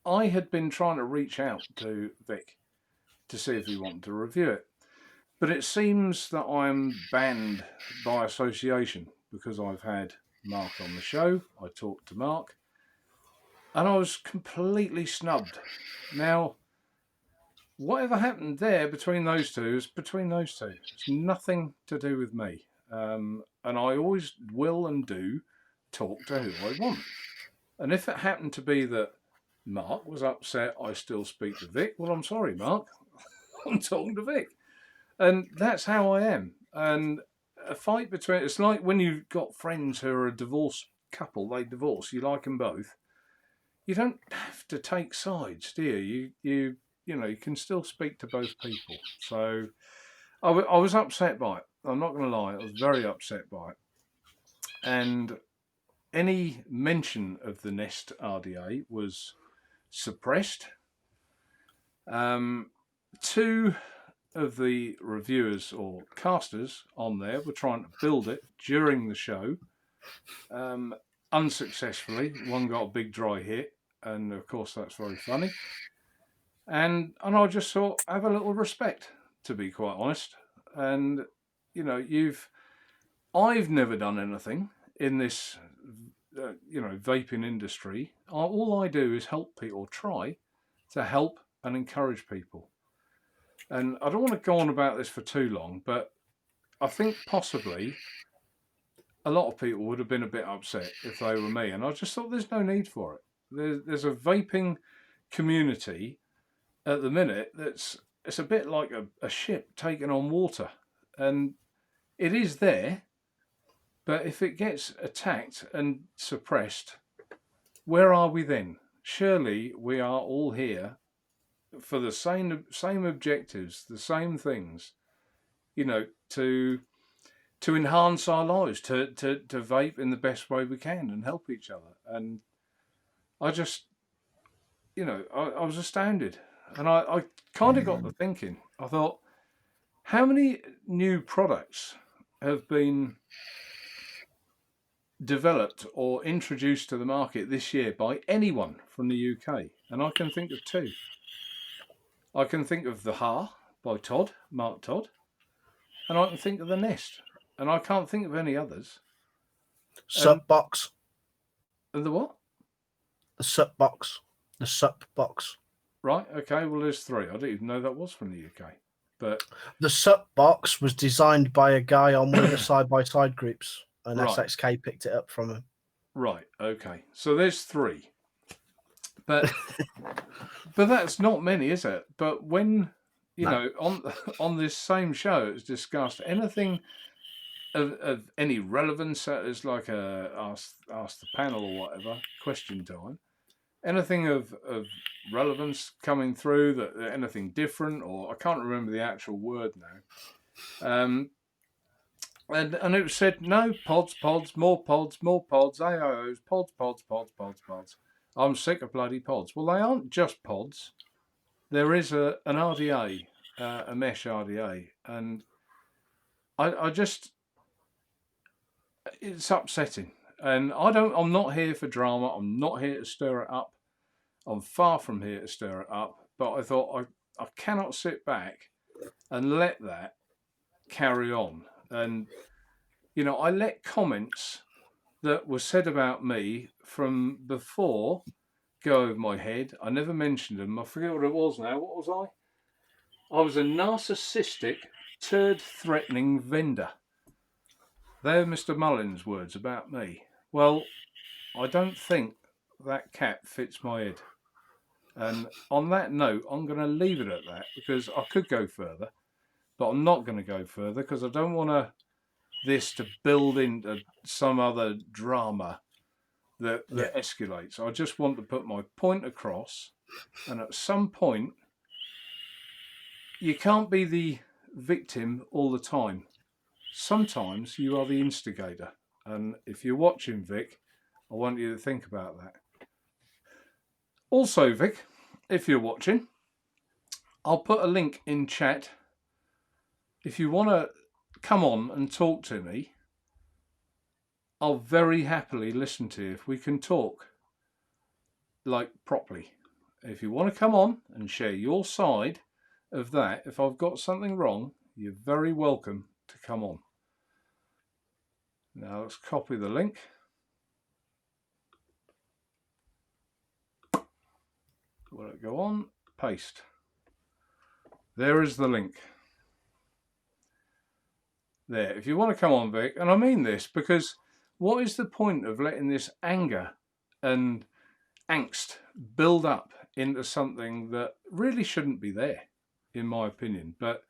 I had been trying to reach out to Vic to see if he wanted to review it. But it seems that I'm banned by association because I've had Mark on the show. I talked to Mark and I was completely snubbed. Now, whatever happened there between those two is between those two. It's nothing to do with me. And I always will and do talk to who I want. And if it happened to be that Mark was upset I still speak to Vic, well, I'm sorry, Mark. I'm talking to Vic. And that's how I am. And a fight between... It's like when you've got friends who are a divorced couple, they divorce, you like them both. You don't have to take sides, do you? You can still speak to both people. So I was upset by it. I'm not going to lie. I was very upset by it. And any mention of the Nest RDA was suppressed. Two of the reviewers or casters on there were trying to build it during the show. Unsuccessfully. One got a big dry hit. And of course, that's very funny. And I just thought, have a little respect, to be quite honest. And, I've never done anything in this, vaping industry. All I do is help people, try to help and encourage people. And I don't want to go on about this for too long, but I think possibly a lot of people would have been a bit upset if they were me. And I just thought there's no need for it. There's a vaping community at the minute it's a bit like a ship taking on water, and it is there, but if it gets attacked and suppressed, where are we then? Surely we are all here for the same objectives, the same things, you know, to enhance our lives, to vape in the best way we can and help each other. And I just, I was astounded. And I kind of got to thinking, I thought, how many new products have been developed or introduced to the market this year by anyone from the UK? And I can think of two. I can think of the Ha by Mark Todd, and I can think of the Nest, and I can't think of any others. Sup box. And the what? The sup box. The sup box. Right. Okay. Well, there's three. I didn't even know that was from the UK. But the sup box was designed by a guy on one of the side-by-side groups, and right. SXK picked it up from him. Right. Okay. So there's three. But that's not many, is it? But when on this same show, it's discussed anything of any relevance, as like ask the panel or whatever, question time. Anything of relevance coming through, that anything different, or I can't remember the actual word now. And it was said, no, pods, more pods, AIOs, pods. I'm sick of bloody pods. Well, they aren't just pods. There is an RDA, a mesh RDA, and I just, it's upsetting. And I'm not here for drama. I'm not here to stir it up. I'm far from here to stir it up. But I thought I cannot sit back and let that carry on. And, I let comments that were said about me from before go over my head. I never mentioned them. I forget what it was now. What was I? I was a narcissistic, turd-threatening vendor. They're Mr. Mullins' words about me. Well, I don't think that cap fits my head. And on that note, I'm going to leave it at that, because I could go further, but I'm not going to go further because I don't want this to build into some other drama that escalates. I just want to put my point across, and at some point, you can't be the victim all the time. Sometimes you are the instigator. And if you're watching, Vic, I want you to think about that. Also, Vic, if you're watching, I'll put a link in chat. If you want to come on and talk to me, I'll very happily listen to you if we can talk like properly. If you want to come on and share your side of that, if I've got something wrong, you're very welcome to come on. Now let's copy the link. Will it go on? Paste. There is the link. There. If you want to come on, Vic, and I mean this, because what is the point of letting this anger and angst build up into something that really shouldn't be there, in my opinion? But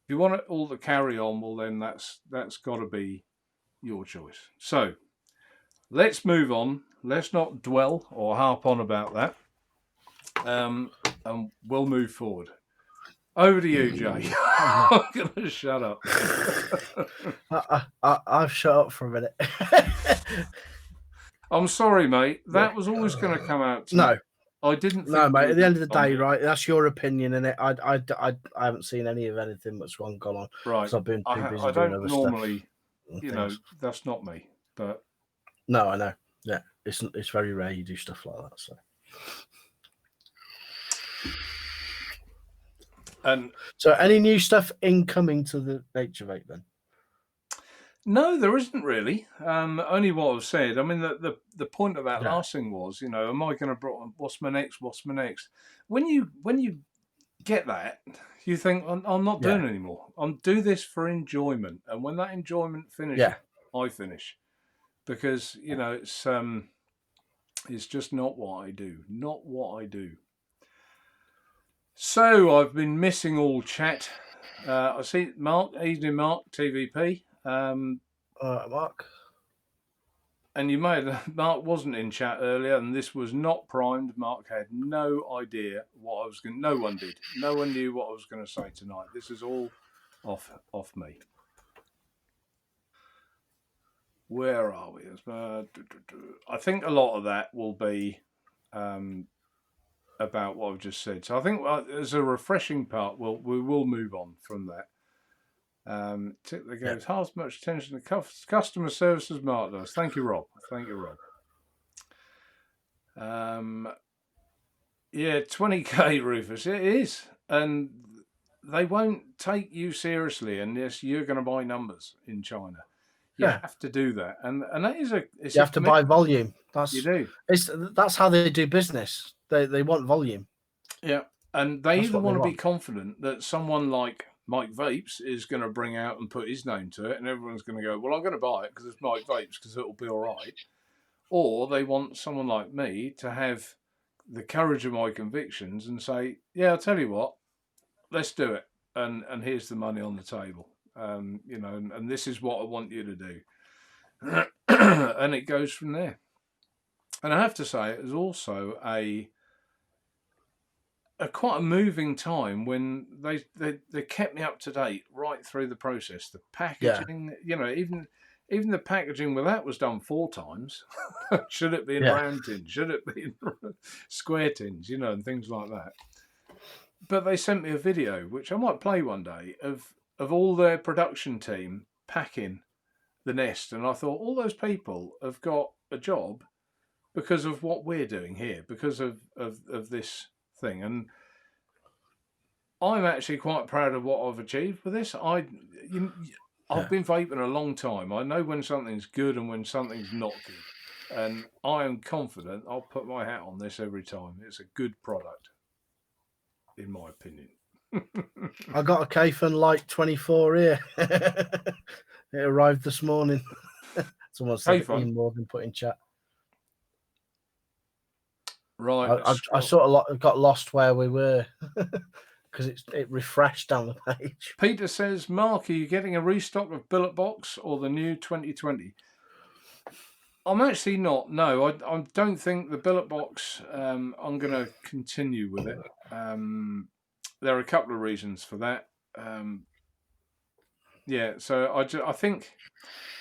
if you want it all to carry on, well, then that's got to be your choice. So let's move on. Let's not dwell or harp on about that. And we'll move forward. Over to you, Jay. I'm going to shut up. I've shut up for a minute. I'm sorry, mate. That was always going to come out. No. I didn't think. No, mate. At the end of the day, right, that's your opinion, and I haven't seen any of anything that's gone on. Right. I've been too busy I doing don't other normally, stuff. that's not me. But no, I know. Yeah, it's very rare you do stuff like that. So. And so, any new stuff incoming to the Naturevape then? No, there isn't really. Only what I've said. I mean, the point of that last thing was, am I going to? What's my next? When you get that, you think I'm not doing it anymore. I'm do this for enjoyment, and when that enjoyment finishes, I finish, because it's just not what I do. Not what I do. So I've been missing all chat. I see Mark, evening Mark, TVP. Mark. And you may have, Mark wasn't in chat earlier, and this was not primed. Mark had no idea what I was going to, no one did. No one knew what I was going to say tonight. This is all off me. Where are we? I think a lot of that will be about what I've just said. So I think as a refreshing part, we will move on from that. Tip that goes half as much attention to customer service as Mark does. Thank you, Rob. Thank you, Rob. Yeah, 20k, Rufus. It is, and they won't take you seriously unless you're going to buy numbers in China. You have to do that, and that is you have to buy volume. You do. That's how they do business. They want volume. Yeah, and they either want to be confident that someone like Mike Vapes is going to bring out and put his name to it, and everyone's going to go, well, I'm going to buy it because it's Mike Vapes because it'll be all right. Or they want someone like me to have the courage of my convictions and say, yeah, I'll tell you what, let's do it. And here's the money on the table. And this is what I want you to do. And it goes from there. And I have to say, it was also a quite a moving time when they kept me up to date right through the process. The packaging, even the packaging with that was done 4 times. Should it be in round tins? Should it be in square tins? And things like that. But they sent me a video, which I might play one day, of all their production team packing the Nest. And I thought, all those people have got a job because of what we're doing here, because of this thing. And I'm actually quite proud of what I've achieved with this. I've been vaping a long time. I know when something's good and when something's not good. And I am confident I'll put my hat on this every time. It's a good product, in my opinion. I got a Kayfun Light 24 here. It arrived this morning. Someone said Ian Morgan put in chat. Right. I sort of got lost where we were because it refreshed down the page. Peter says, Mark, are you getting a restock of Billet Box or the new 2020? I'm actually not. No, I don't think the Billet Box, I'm going to continue with it. There are a couple of reasons for that. So I think,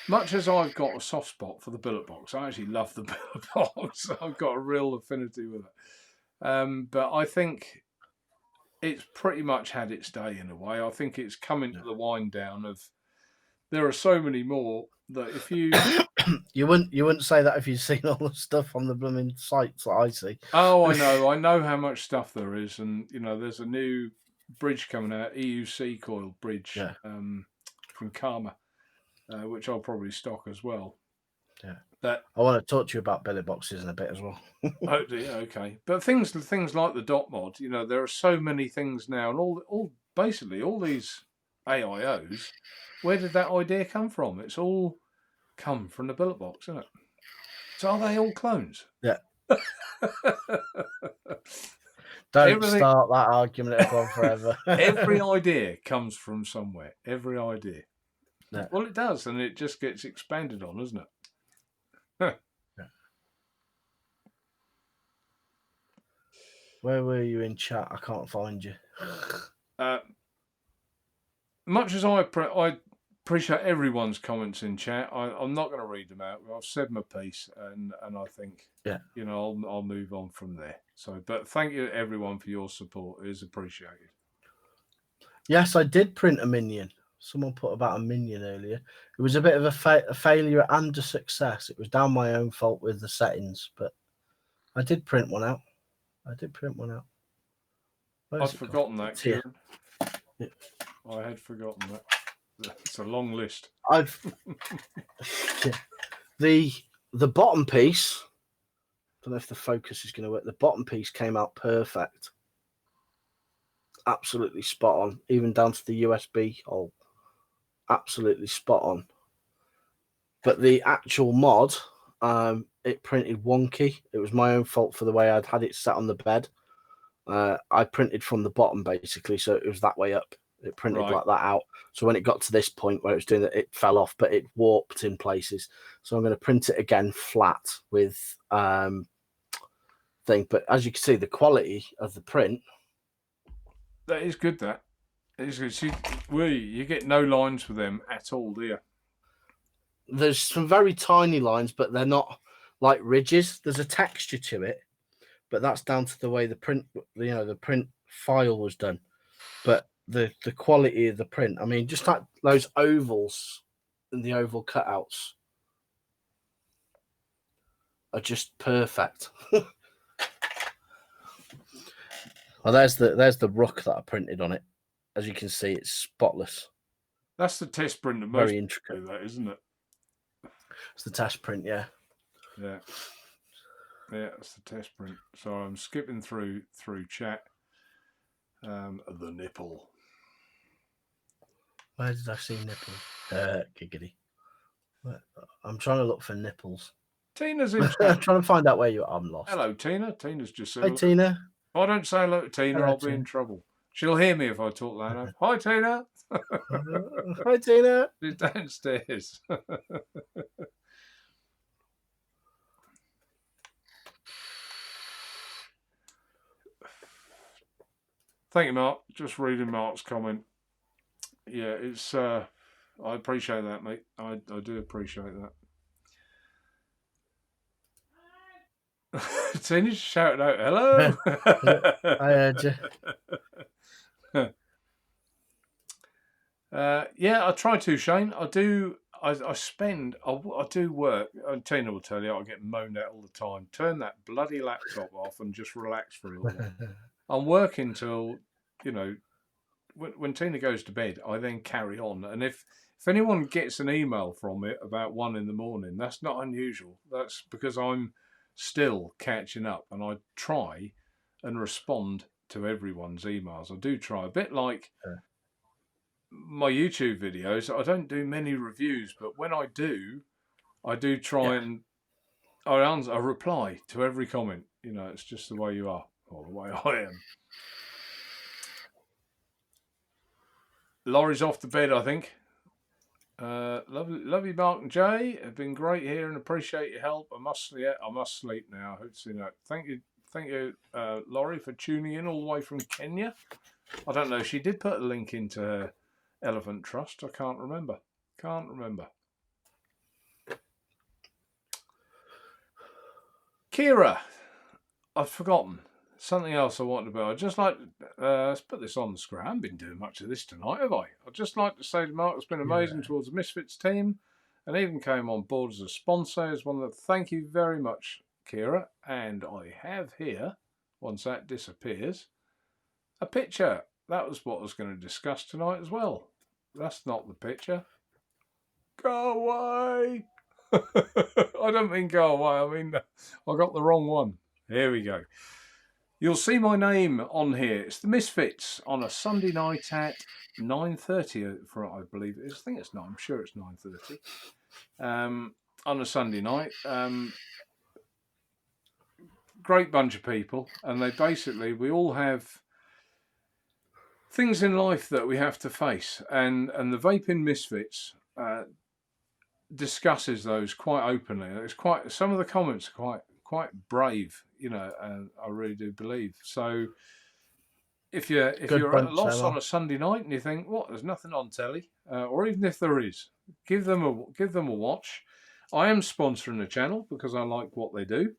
much as I've got a soft spot for the Billet Box, I actually love the Billet Box. I've got a real affinity with it. But I think it's pretty much had its day in a way. I think it's coming to the wind down of, there are so many more that if you... You wouldn't say that if you'd seen all the stuff on the blooming sites that I see. Oh, I know how much stuff there is. And, there's a new bridge coming out, EUC coil bridge from Karma. Which I'll probably stock as well. Yeah, I want to talk to you about Billet Boxes in a bit as well. Oh, dear, okay. But things like the dot mod, there are so many things now, and all basically all these AIOs. Where did that idea come from? It's all come from the Billet Box, isn't it? So are they all clones? Yeah. Don't start that argument. It'll go on forever. Every idea comes from somewhere. Every idea. Yeah. Well, it does, and it just gets expanded on, doesn't it? Yeah. Where were you in chat? I can't find you. Much as I appreciate everyone's comments in chat, I'm not going to read them out. I've said my piece, and I think I'll move on from there. So, but thank you everyone for your support. It is appreciated. Yes, I did print a minion. Someone put about a minion earlier. It was a bit of a failure and a success. It was down my own fault with the settings, but I did print one out. I'd forgotten that, Kieran. Yeah. I had forgotten that. It's a long list. The bottom piece, I don't know if the focus is going to work. The bottom piece came out perfect. Absolutely spot on, even down to the USB hole. Absolutely spot on. But the actual mod, it printed wonky. It was my own fault for the way I'd had it set on the bed. I printed from the bottom basically, so it was that way up. It printed like that out. So when it got to this point where it was doing that, it fell off, but it warped in places. So I'm going to print it again flat with thing. But as you can see, the quality of the print, that is good. That You get no lines with them at all, do you? There's some very tiny lines, but they're not like ridges. There's a texture to it, but that's down to the way the print, the print file was done. But the quality of the print, I mean, just like those ovals and the oval cutouts are just perfect. Well, there's the rook that I printed on it. As you can see, it's spotless. That's the test print of most Very intricate. do that, isn't it? It's the test print, yeah. Yeah. Yeah, it's the test print. So I'm skipping through chat. The nipple. Where did I see nipples? Giggity. I'm trying to look for nipples. Tina's in chat. I'm trying to find out where you are. I'm lost. Hello, Tina. Tina's just said Hi, Tina. If I don't say hello to Tina, Hello, I'll be in trouble. She'll hear me if I talk loud enough. Hi, Tina. Hi, Tina. She's downstairs. Thank you, Mark. Just reading Mark's comment. Yeah, it's. I appreciate that, mate. I do appreciate that. Tina shouted out, "Hello!" I heard you. Yeah, I try to, Shane. I do. I do work. And Tina will tell you I get moaned at all the time. Turn that bloody laptop off and just relax for a little while. I'm working till, when Tina goes to bed, I then carry on. And if anyone gets an email from it about 1 a.m, that's not unusual. That's because I'm still catching up, and I try and respond to everyone's emails. I do try, a bit like my YouTube videos. I don't do many reviews, but when I do try and I reply to every comment. It's just the way you are, or the way I am. Laurie's off to bed, I think. Love you, Mark and Jay. It's been great here and appreciate your help. I must sleep now. I hope to see that. Thank you, Laurie, for tuning in all the way from Kenya. I don't know. She did put a link into her Elephant Trust. I can't remember. Kira, I've forgotten something else I wanted to. I'd just like let's put this on the screen. I haven't been doing much of this tonight, have I? I'd just like to say to Mark, it's been amazing towards the Misfits team, and even came on board as a sponsor. Is one that thank you very much, Kira. And I have here, once that disappears, a picture. That was what I was going to discuss tonight as well. That's not the picture. Go away. I don't mean go away. I mean, I got the wrong one. Here we go. You'll see my name on here. It's the Misfits on a Sunday night at 9:30. I believe it is. I think it's 9. I'm sure it's 9:30. On a Sunday night. Great bunch of people, and we all have things in life that we have to face, and the Vaping Misfits discusses those quite openly. It's some of the comments are quite brave, and I really do believe. So if you're at a loss on a Sunday night and you think, what, there's nothing on telly, or even if there is, give them a watch. I am sponsoring the channel because I like what they do,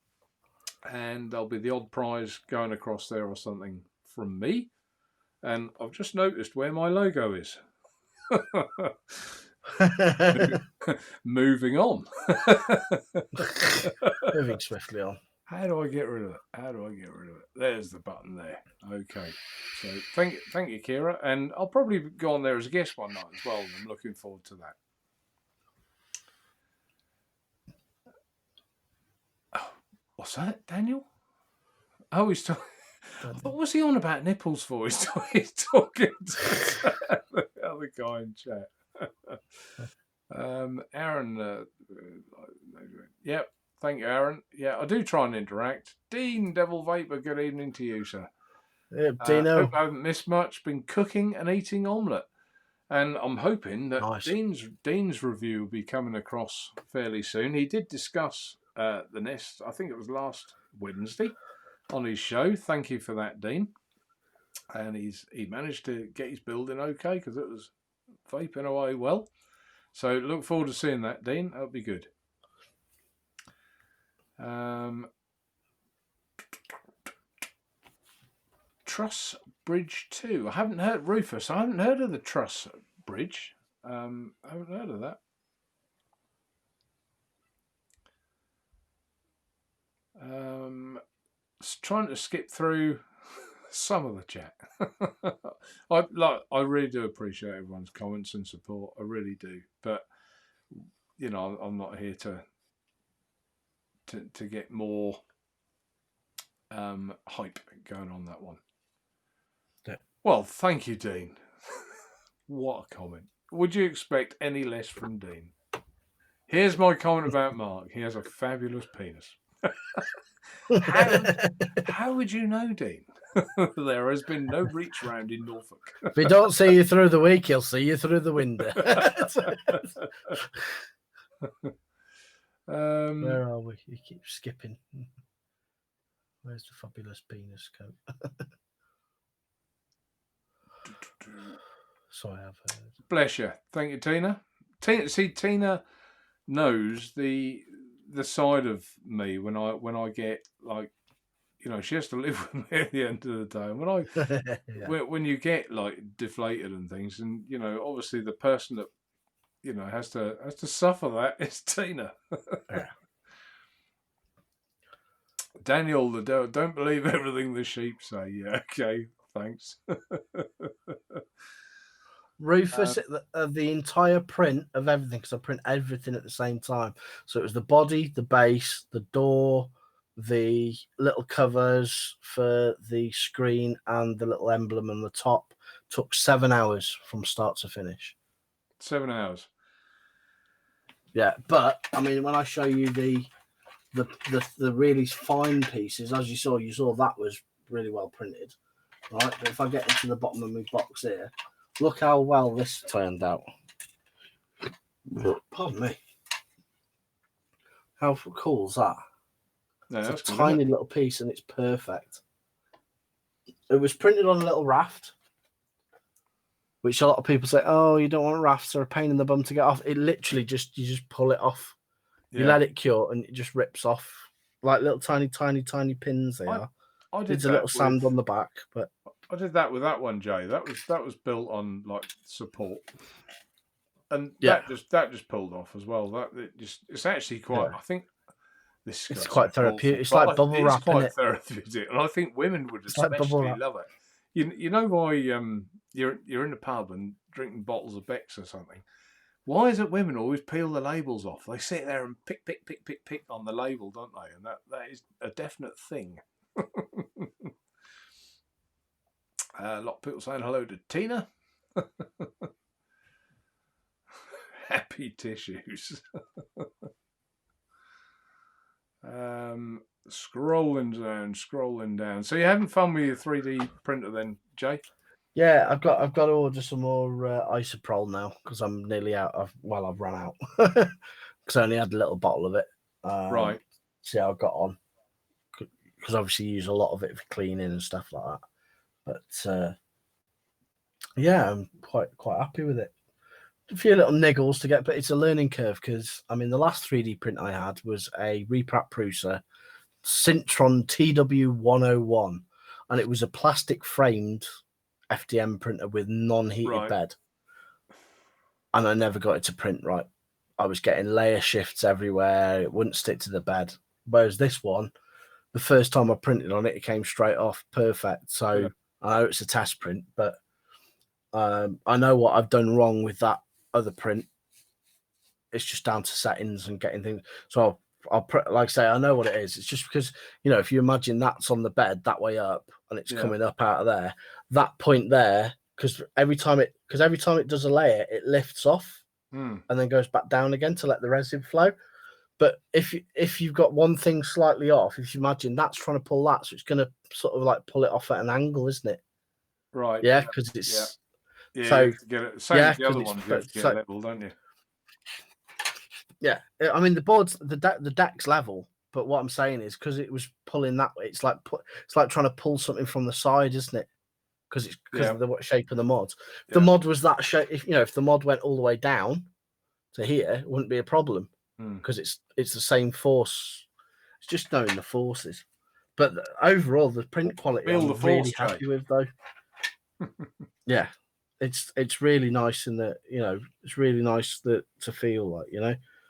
and there'll be the odd prize going across there or something from me. And I've just noticed where my logo is. Moving on. Moving swiftly on. How do I get rid of it? There's the button there. Okay. So thank you, Kira. And I'll probably go on there as a guest one night as well. I'm looking forward to that. Oh, what's that, Daniel? Oh, he's talking. What was he on about nipples for? He's talking to the other guy in chat. Aaron, yep, thank you, Aaron. Yeah, I do try and interact. Dean, Devil Vapor, good evening to you, sir. Yeah, Dino. Hope I haven't missed much. Been cooking and eating omelette, and I'm hoping that Dean's review will be coming across fairly soon. He did discuss the Nest. I think it was last Wednesday on his show. Thank you for that, Dean. and he managed to get his building okay because it was vaping away well. So look forward to seeing that, Dean. That'll be good. Truss Bridge 2. I haven't heard, Rufus, I haven't heard of the Truss Bridge. I haven't heard of that. Trying to skip through some of the chat. I really do appreciate everyone's comments and support. I really do. But you know, I'm not here to get more hype going on that one. Yeah. Well, thank you, Dean. What a comment. Would you expect any less from Dean? Here's my comment about Mark. He has a fabulous penis. How would you know, Dean? There has been no reach round in Norfolk. If he don't see you through the week, he'll see you through the window. Where are we? You keep skipping. Where's the fabulous penis coat? Sorry, I've heard. Bless you. Thank you, Tina. Tina knows the side of me when I get like, you know, she has to live with me at the end of the day. And when you get like deflated and things, and you know, obviously the person that you know has to suffer that is Tina. Yeah. Daniel, don't believe everything the sheep say. Yeah, okay, thanks. Rufus, the entire print of everything, because I print everything at the same time. So it was the body, the base, the door, the little covers for the screen, and the little emblem on the top. Took 7 hours from start to finish. 7 hours. Yeah, but I mean, when I show you the really fine pieces, as you saw that was really well printed, right? But if I get into the bottom of my box here, look how well this turned out. Pardon me. How cool is that? No, it's that's a good, tiny little piece and it's perfect. It was printed on a little raft, which a lot of people say, oh, you don't want rafts, are a pain in the bum to get off. It literally you just pull it off. You let it cure and it just rips off like little tiny pins they are. I did There's a little sand on the back, but I did that with that one, Jay. That was built on like support, and that just pulled off as well. It's actually quite. I think this it's quite therapeutic. Awful, it's like bubble wrap, it's quite therapeutic, and I think women would especially love it. You know why? You're in the pub and drinking bottles of Beck's or something. Why is it women always peel the labels off? They sit there and pick on the label, don't they? And that is a definite thing. A lot of people saying hello to Tina. Happy tissues. Scrolling down. So you're having fun with your 3D printer then, Jay? Yeah, I've got to order some more isopropyl now because I'm nearly out of. Well, I've run out because I only had a little bottle of it. Right. See how I got on because obviously you use a lot of it for cleaning and stuff like that. But yeah, I'm quite happy with it. A few little niggles to get, but it's a learning curve because I mean the last 3D print I had was a Reprat Prusa Syntron TW101, and it was a plastic framed FDM printer with non-heated bed, and I never got it to print right. I was getting layer shifts everywhere. It wouldn't stick to the bed. Whereas this one, the first time I printed on it, it came straight off perfect. So I know it's a test print, but I know what I've done wrong with that other print. It's just down to settings and getting things. So I'll like I say, I know what it is. It's just because, you know, if you imagine that's on the bed that way up and it's coming up out of there, that point there, because every time it does a layer, it lifts off and then goes back down again to let the resin flow. But if you've got one thing slightly off, if you imagine that's trying to pull that, so it's going to sort of like pull it off at an angle, isn't it? Right. Yeah, because it's so you have to get it. Same as the other ones, you have to get level, don't you? Yeah, I mean the deck's level, but what I'm saying is because it was pulling that way, it's like trying to pull something from the side, isn't it? because of the shape of the mod. If Yeah. the mod was that shape, if the mod went all the way down to here, it wouldn't be a problem because it's the same force. It's just knowing the forces. But overall, the print quality Feel I'm the force, really Jake. happy with, though. Yeah, it's really nice in that it's really nice that to feel like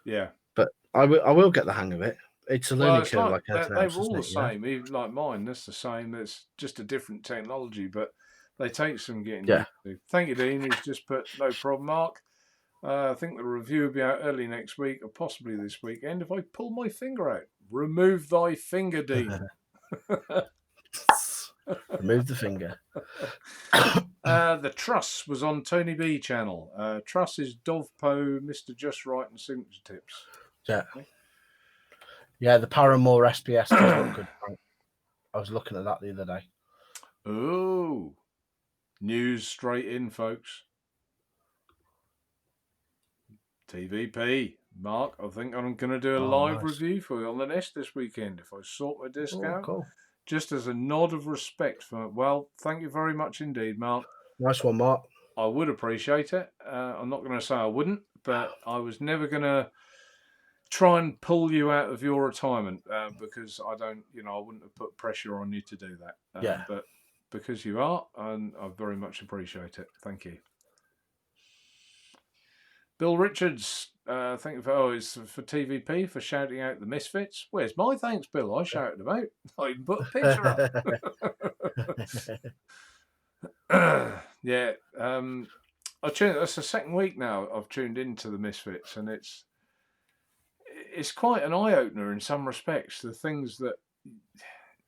Yeah. But I will get the hang of it. It's a learning It's curve, like anything they else, were all the isn't it? same, even like mine. That's the same. It's just a different technology, but they take some getting Yeah. used to. Thank you, Dean, who's just put no problem, Mark. I think the review will be out early next week or possibly this weekend if I pull my finger out. Remove thy finger, Dean. Remove the finger. The Truss was on Tony B channel. Truss is Dovpo, Mr. Just Right, and Signature Tips. Yeah. Yeah, the Paramore SPS does look good. I was looking at that the other day. Oh, news straight in, folks. TVP. Mark, I think I'm going to do a live review for you on the Nest this weekend if I sort my disc out. Cool. Just as a nod of respect well, thank you very much indeed, Mark. Nice one, Mark. I would appreciate it. I'm not going to say I wouldn't, but I was never going to try and pull you out of your retirement because I don't, I wouldn't have put pressure on you to do that. Yeah. But because you are, and I very much appreciate it. Thank you. Bill Richards, thank you it's for TVP for shouting out the Misfits. Where's my thanks, Bill? I shouted about. I even put a picture up. Yeah. That's the second week now I've tuned into the Misfits, and it's quite an eye opener in some respects. The things that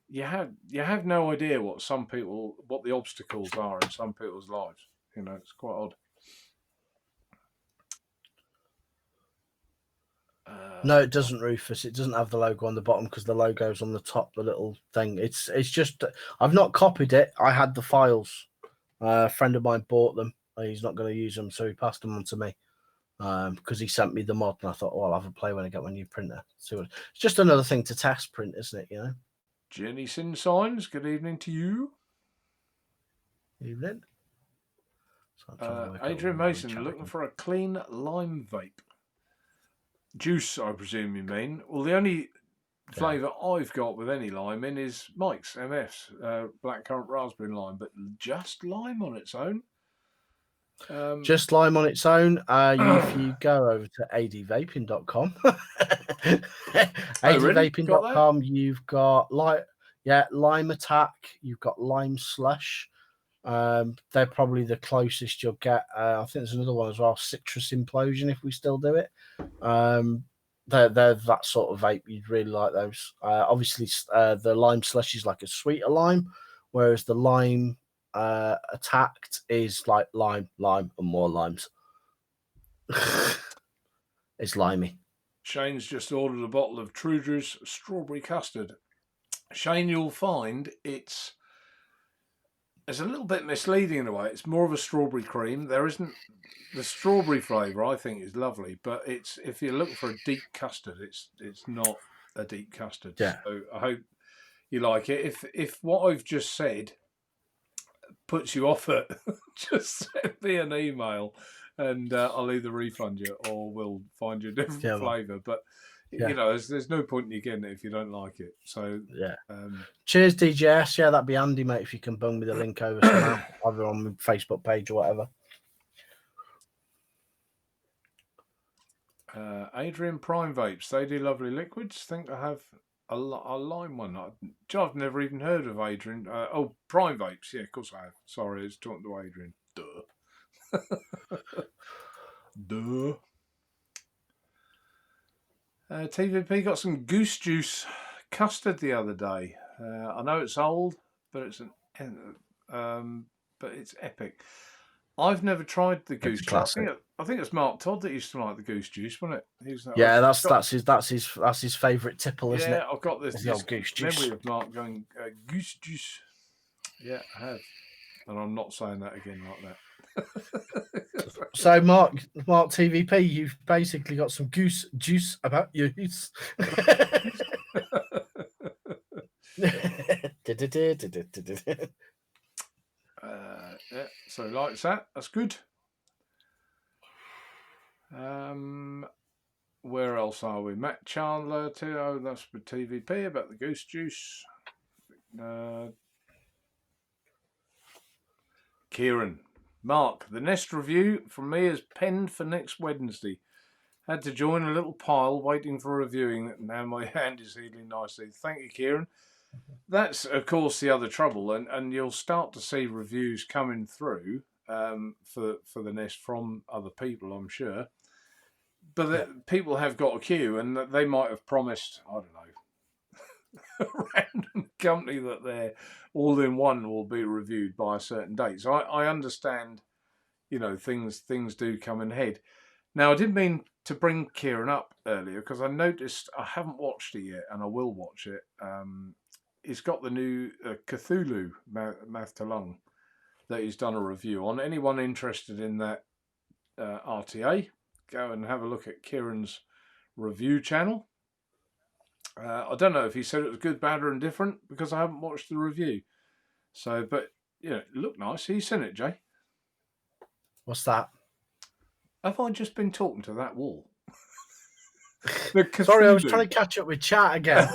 you have no idea what the obstacles are in some people's lives. It's quite odd. No, it doesn't, Rufus. It doesn't have the logo on the bottom because the logo's on the top, the little thing. It's just, I've not copied it. I had the files. A friend of mine bought them. He's not going to use them, so he passed them on to me because he sent me the mod, and I thought, I'll have a play when I get my new printer. It's just another thing to test print, isn't it? Jenny Sin Signs, good evening to you. Evening. Adrian Mason, looking for a clean lime vape. Juice, I presume you mean. Well, the only flavour I've got with any lime in is Mike's MF's blackcurrant raspberry lime, but just lime on its own. Just lime on its own. If you go over to advaping.com, advaping.com, you've got lime attack, you've got lime slush. They're probably the closest you'll get. I think there's another one as well, citrus implosion, if we still do it. They're that sort of vape. You'd really like those. Obviously, the lime slush is like a sweeter lime, whereas the lime attacked is like lime, and more limes. It's limey. Shane's just ordered a bottle of True Juice strawberry custard. Shane, you'll find it's a little bit misleading in a way. It's more of a strawberry cream. There isn't the strawberry flavour. I think is lovely, but if you're looking for a deep custard, it's not a deep custard. Yeah. So I hope you like it. If what I've just said puts you off it, just send me an email, and I'll either refund you or we'll find you a different flavour. But there's no point in you getting it if you don't like it. So cheers, DJS. Yeah, that'd be handy, mate. If you can bung me the link over somehow, either on my Facebook page or whatever. Adrian Prime Vapes, they do lovely liquids. Think I have a lime one. I've never even heard of Adrian. Prime Vapes, yeah, of course I have. Sorry, I was talking to Adrian. Duh. TVP got some goose juice custard the other day. I know it's old, but it's epic. I've never tried the goose juice. I think it's Mark Todd that used to like the goose juice, wasn't it? That's his favourite tipple, isn't it? Yeah, I've got this goose juice memory of Mark going goose juice. Yeah, I have, and I'm not saying that again like that. So Mark TVP, you've basically got some goose juice about you. Yeah, so likes that. That's good. Where else are we? Matt Chandler too. Oh, that's with TVP about the goose juice. Kieran, Mark, the Nest review from me is penned for next Wednesday. Had to join a little pile waiting for reviewing. Now my hand is healing nicely. Thank you, Kieran. That's, of course, the other trouble, and you'll start to see reviews coming through for the Nest from other people, I'm sure. But people have got a queue, and they might have promised, I don't know, a random company that their all-in-one will be reviewed by a certain date. So I understand, things do come in head. Now, I didn't mean to bring Kieran up earlier because I noticed I haven't watched it yet, and I will watch it. He's got the new Cthulhu Mouth to Lung that he's done a review on. Anyone interested in that RTA, go and have a look at Kieran's review channel. I don't know if he said it was good, bad, or indifferent because I haven't watched the review. So, but it looked nice. He sent it, Jay. What's that? Have I just been talking to that wall? Sorry, I was trying to catch up with chat again.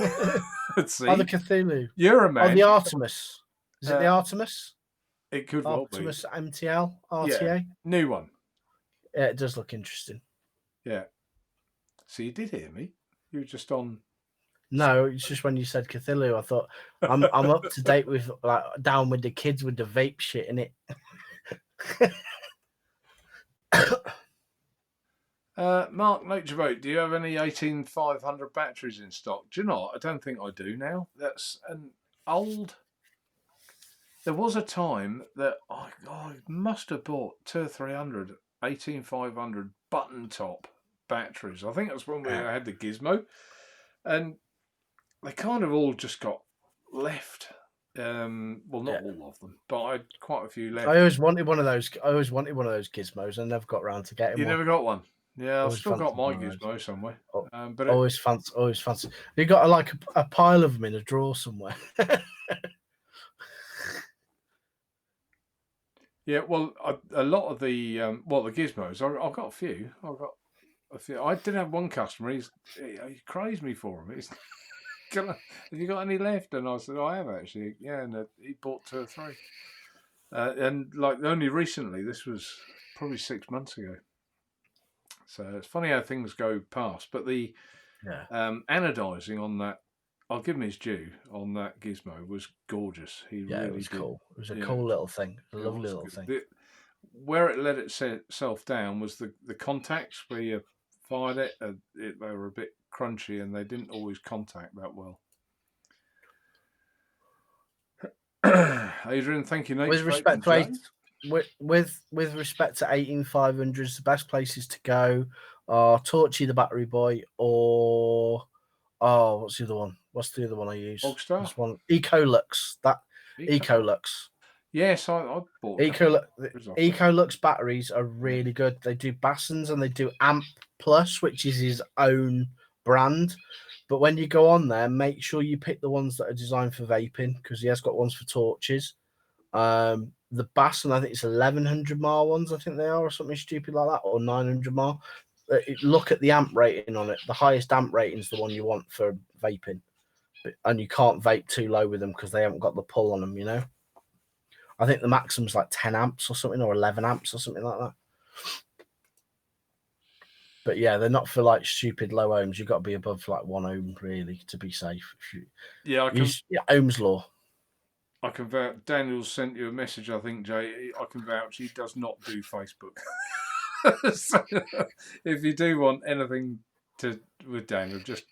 See? Oh, the Cthulhu. You're a man. Oh, the Artemis. Is it the Artemis? It could well be. Artemis MTL, RTA? Yeah, new one. Yeah, it does look interesting. Yeah. So you did hear me. You were just on. No, it's just when you said Cthulhu, I thought I'm up to date with down with the kids with the vape shit in it. Mark Naturevape, do you have any 18500 batteries in stock? Do you know what? I don't think I do now. That's an old. There was a time that I must have bought 200 or 300 18500 button top batteries. I think that's when we had the Gizmo, and they kind of all just got left. Well, not all of them, but I had quite a few left. I always wanted one of those. Gizmos, and never got around to getting one. You never got one? Yeah, I've still got my Gizmo somewhere. But always fancy. You got a pile of them in a drawer somewhere. Yeah, well, a lot of the the Gizmos, I've got a few. I did have one customer. He crazed me for them. He's have you got any left? And I said, I have actually. Yeah, and he bought 2 or 3. And only recently, this was probably 6 months ago. So it's funny how things go past. But the anodizing on that, I'll give him his due on that Gizmo, was gorgeous. It was cool. It was a cool little thing. A lovely little thing. Where it let itself down was the contacts where you fired it. They were a bit crunchy and they didn't always contact that well. Adrian, thank you, Nate. With respect to 18500s, the best places to go are Torchy the Battery Boy or what's the other one? What's the other one I use? Hogstar? This one, Ecolux. Ecolux. Yes, I bought Ecolux batteries are really good. They do Bassons and they do Amp Plus, which is his own brand. But when you go on there, make sure you pick the ones that are designed for vaping because he has got ones for torches. The Basson, I think it's 1100 mAh ones, I think they are, or something stupid like that, or 900 mAh. Look at the amp rating on it. The highest amp rating is the one you want for vaping. And you can't vape too low with them because they haven't got the pull on them, I think the maximum's like 10 amps or something, or 11 amps or something like that. But yeah, they're not for stupid low ohms. You've got to be above 1 ohm really to be safe. Ohm's law. I can vouch. Daniel sent you a message, I think, Jay. I can vouch he does not do Facebook. So, if you do want anything with Daniel, just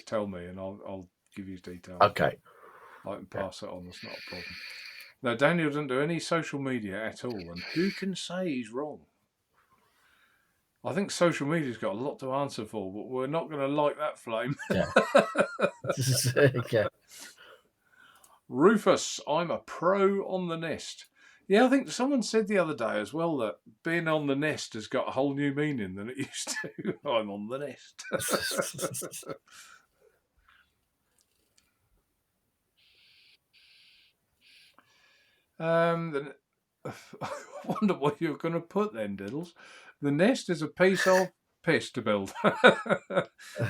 tell me and I'll give you his details. Okay. I can pass it on. That's not a problem. No, Daniel doesn't do any social media at all, and who can say he's wrong? I think social media's got a lot to answer for, but we're not going to light that flame. Yeah. Okay. Rufus, I'm a pro on the Nest. Yeah, I think someone said the other day as well that being on the Nest has got a whole new meaning than it used to. I'm on the Nest. I wonder what you're going to put then, Diddles. The nest is a piece of piss to build.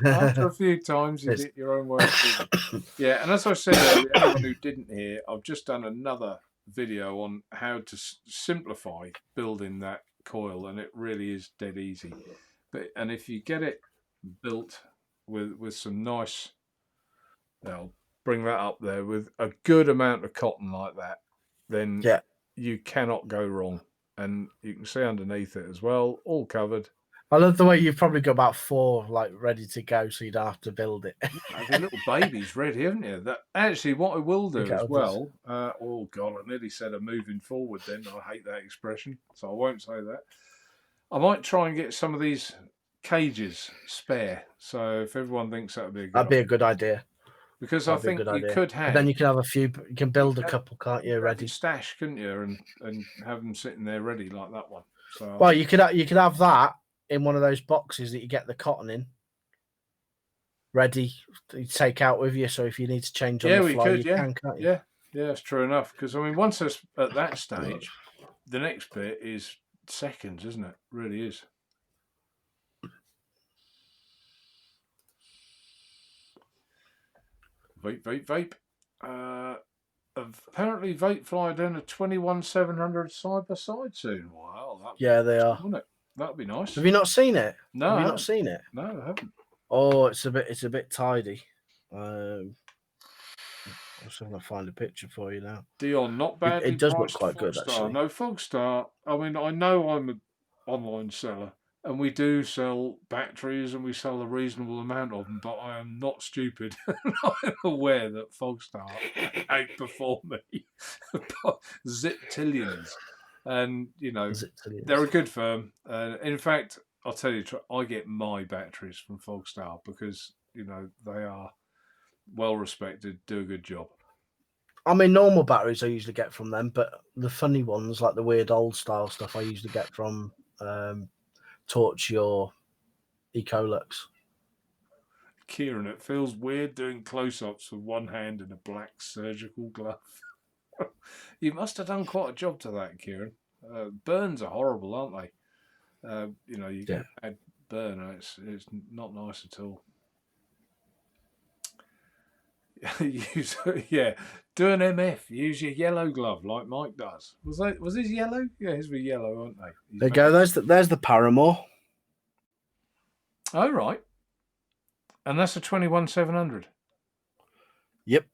After a few times, you It's get your own way of building. Yeah, and as I said earlier, anyone who didn't hear, I've just done another video on how to simplify building that coil, and it really is dead easy. And if you get it built with some nice, I'll bring that up there, with a good amount of cotton like that, then yeah. you cannot go wrong. And you can see underneath it as well, all covered. I love the way you've probably got about 4 like ready to go, so you don't have to build it. The little baby's ready, haven't you? That actually, what I will do Okay, as I'll just- well. Oh God, I nearly said a moving forward. Then I hate that expression, so I won't say that. I might try and get some of these cages spare. So if everyone thinks that would be a good That'd be a idea, good idea. because I That'd be a think good you idea. could And have then you can have a few. You can build a couple, can't you? have Ready. your stash, couldn't you, and have them sitting there ready like that one. So Well, you could have that in one of those boxes that you get the cotton in, ready to take out with you. So if you need to change on yeah, the we fly, could, you yeah, can, can't you? yeah, yeah. That's true enough. Because I mean, once it's at that stage, the next bit is seconds, isn't it? Really is. Vape, vape, vape. Apparently, Vapefly are doing a 21700 side by side soon. Wow, that'd be Yeah, they awesome, are. wouldn't it? That'd be nice. Have you not seen it? No, Have I you not haven't. seen it? No, I haven't. Oh, it's a bit tidy. I'm just going to find a picture for you now. Dion, not badly It does look priced quite good, Fogstar. actually. No, Fogstar. I mean, I know I'm an online seller, and we do sell batteries, and we sell a reasonable amount of them. But I am not stupid. I'm aware that Fogstar outperform me by ziptillions, and you know they're a good firm. In fact, I'll tell you, I get my batteries from Fogstar because you know they are well respected, do a good job. I mean, normal batteries I usually get from them, but the funny ones, like the weird old style stuff, I usually get from Torch or Ecolux. Kieran, it feels weird doing close-ups with one hand in a black surgical glove. You must have done quite a job to that, Kieran. Burns are horrible, aren't they? You know, you get a bad burn, and it's not nice at all. Do an MF. Use your yellow glove like Mike does. Was his yellow? Yeah, his were yellow, aren't they? There you go. There's the Paramore. Oh right, and that's a 21700. Yep,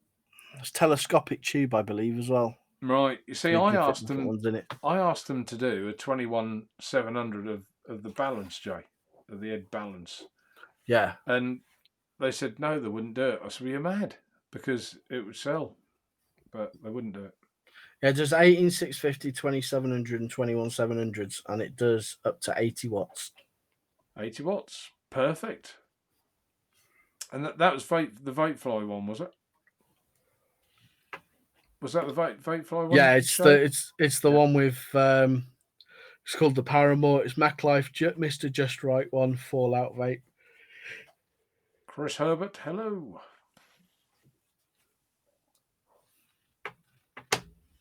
it's telescopic tube, I believe, as well. Right. You see, So I you can fit asked them. different ones in it. I asked them to do a 21700 of the balance, Jay, of the Ed balance. Yeah. And they said no, they wouldn't do it. I said, well, you're mad, because it would sell, but they wouldn't do it. Yeah, it does 18650, 2700, and 21700s, and it does up to 80 watts. 80 watts, perfect. And that was the Vapefly one, was it? Was that the Vapefly one? Yeah, it's the one with it's called the Paramore. It's MacLife Mr. Just Right one, Fallout Vape. Chris Herbert, hello.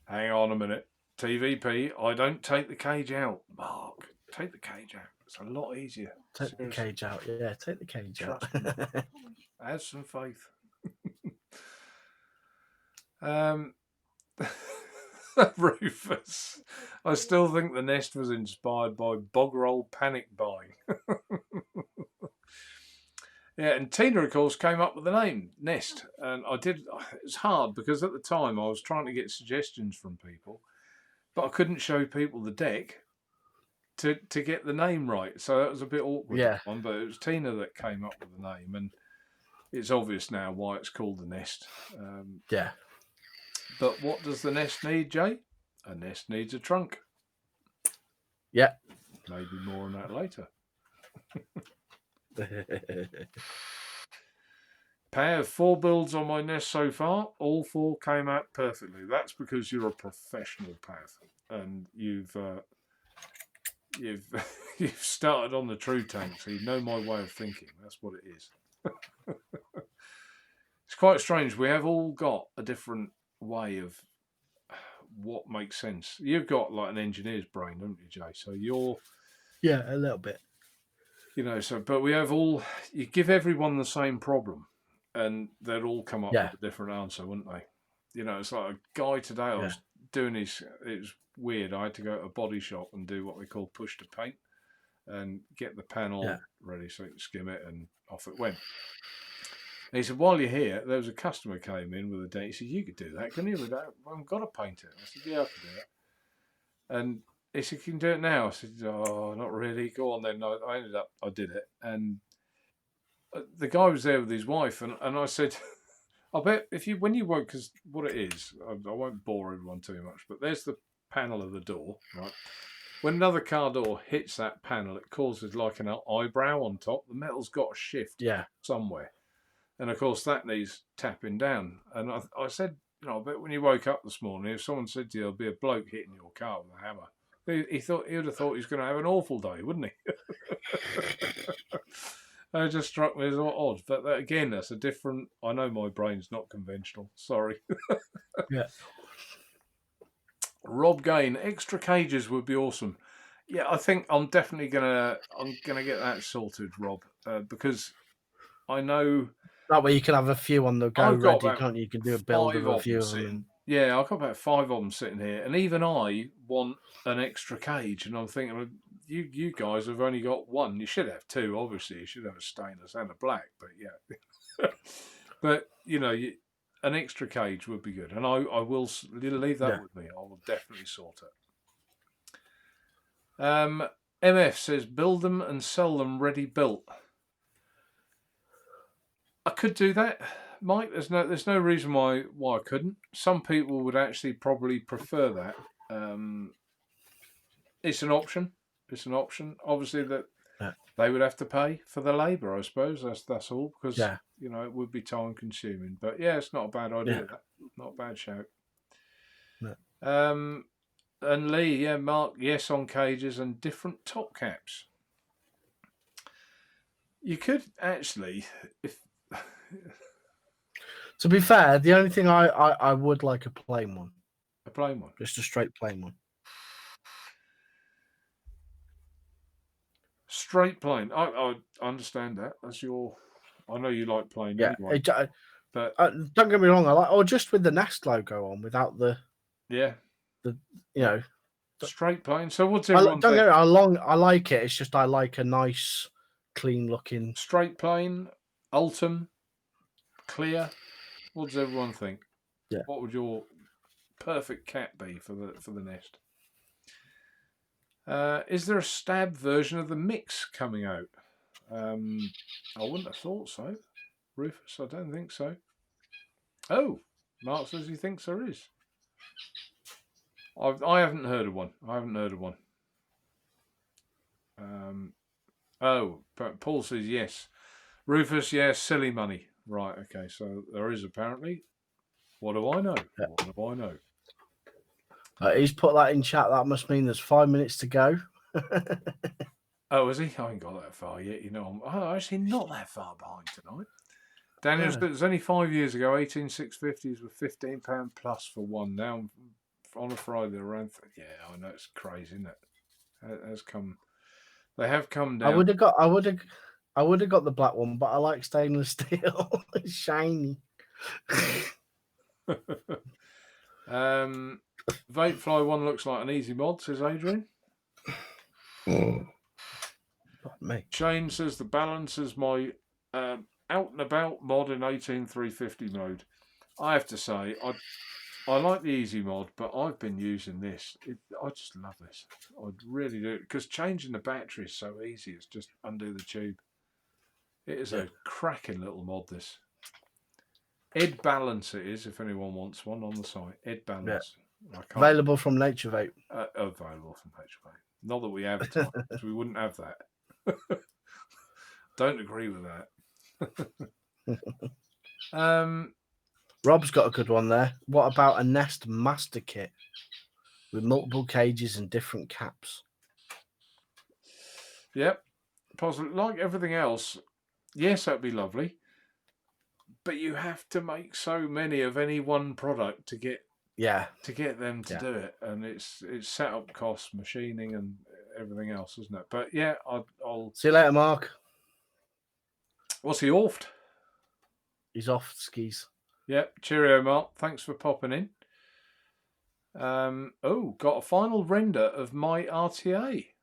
Hang on a minute. TVP, I don't take the cage out. Mark, take the cage out. It's a lot easier. Take the cage out. Yeah, take the cage Trust out. me. Have some faith. Rufus, I still think the nest was inspired by Boggerol panic buying. Yeah, and Tina, of course, came up with the name Nest, and it's hard because at the time I was trying to get suggestions from people, but I couldn't show people the deck to get the name right, so that was a bit awkward. Yeah. But it was Tina that came up with the name, and it's obvious now why it's called the Nest. Yeah. But what does the nest need, Jay? A nest needs a trunk. Yeah. Maybe more on that later. Pair of 4 builds on my nest so far. All 4 came out perfectly. That's because you're a professional, Path, and you've started on the true tank, so you know my way of thinking. That's what it is. It's quite strange. We have all got a different way of what makes sense. You've got like an engineer's brain, haven't you, Jay? So you're, Yeah, a little bit. you know, so, but we have all, you give everyone the same problem and they'd all come up Yeah, with a different answer, wouldn't they? You know, it's like a guy today, I yeah, was doing his, it was weird. I had to go to a body shop and do what we call push to paint and get the panel yeah, ready so you can skim it, and off it went. And he said, while you're here, there was a customer came in with a date. He said, you could do that, couldn't you? With that, I haven't got to paint it. I said, yeah, I can do it. And he said, can you do it now? I said, oh, not really. Go on then. No, I did it. And the guy was there with his wife, and I said, I bet if you, when you won't, because what it is, I won't bore everyone too much, but there's the panel of the door, right? When another car door hits that panel, it causes like an eyebrow on top. The metal's got to shift yeah, somewhere. And of course, that needs tapping down. And I said, you know, I bet when you woke up this morning, if someone said to you, there'll be a bloke hitting your car with a hammer, he would have thought he was going to have an awful day, wouldn't he? It just struck me as odd. But again, that's a different. I know my brain's not conventional. Sorry. yeah. Rob Gain, extra cages would be awesome. Yeah, I think I'm definitely gonna get that sorted, Rob, because I know That way you can have a few on the go I've got ready, about can't you? You can do a build of 5 a of them few of them. sitting. Yeah, I've got about 5 of them sitting here, and even I want an extra cage. And I'm thinking, well, you guys have only got one. You should have 2, obviously. You should have a stainless and a black, but yeah. But you know, an extra cage would be good, and I will leave that with me. I will definitely sort it. MF says build them and sell them ready built. I could do that, Mike. There's no reason why I couldn't. Some people would actually probably prefer that. It's an option. It's an option. Obviously, that they would have to pay for the labour. I suppose that's all, because you know it would be time consuming. But yeah, it's not a bad idea. That not a bad shout. No. And Lee, yeah, Mark, yes on cages and different top caps. You could actually, if To be fair, the only thing I would like a plain one. a plain one. Just a straight plain one. Straight plain. I understand that. That's your. I know you like plain anyway. But don't get me wrong. I like, or just with the Nest logo on, without the you know, straight plain. So what's everyone don't think? get me, I like it. It's just I like a nice, clean looking straight plain, Ultim, clear. What does everyone think? Yeah. What would your perfect cap be for the Nest? Is there a stab version of the Mix coming out? I wouldn't have thought so. Rufus, I don't think so. Oh, Mark says he thinks there is. I haven't heard of one. Paul says yes. Rufus, yes, silly money. Right, okay, so there is apparently. What do I know? What do I know? He's put that in chat. That must mean there's 5 minutes to go. Oh, is he? I ain't got that far yet. You know, I'm actually not that far behind tonight. Daniel, it was only 5 years ago. 18650s were £15 plus for one. Now on a Friday around. Yeah, I know it's crazy, isn't it? It has come. They have come down. I would have got the black one, but I like stainless steel. It's shiny. Vapefly one looks like an easy mod, says Adrian. Me. Shane says the balance is my out and about mod in 18350 mode. I have to say, I like the easy mod, but I've been using this. I just love this. I really do, because changing the battery is so easy. It's just undo the tube. It is a cracking little mod, this. Ed Balance it is, if anyone wants one on the site. Ed Balance. Available from Naturevape. Available from Naturevape. Not that we advertise, because we wouldn't have that. Don't agree with that. Rob's got a good one there. What about a Nest Master Kit with multiple cages and different caps? Yep. Possibly. Like everything else, yes, that'd be lovely. But you have to make so many of any one product to get Yeah. to get them to Yeah. do it, and it's setup costs, machining, and everything else, isn't it? But yeah, I'll. See you later, Mark. What's he off? He's off skis. Yep. Cheerio, Mark. Thanks for popping in. Oh, got a final render of my RTA.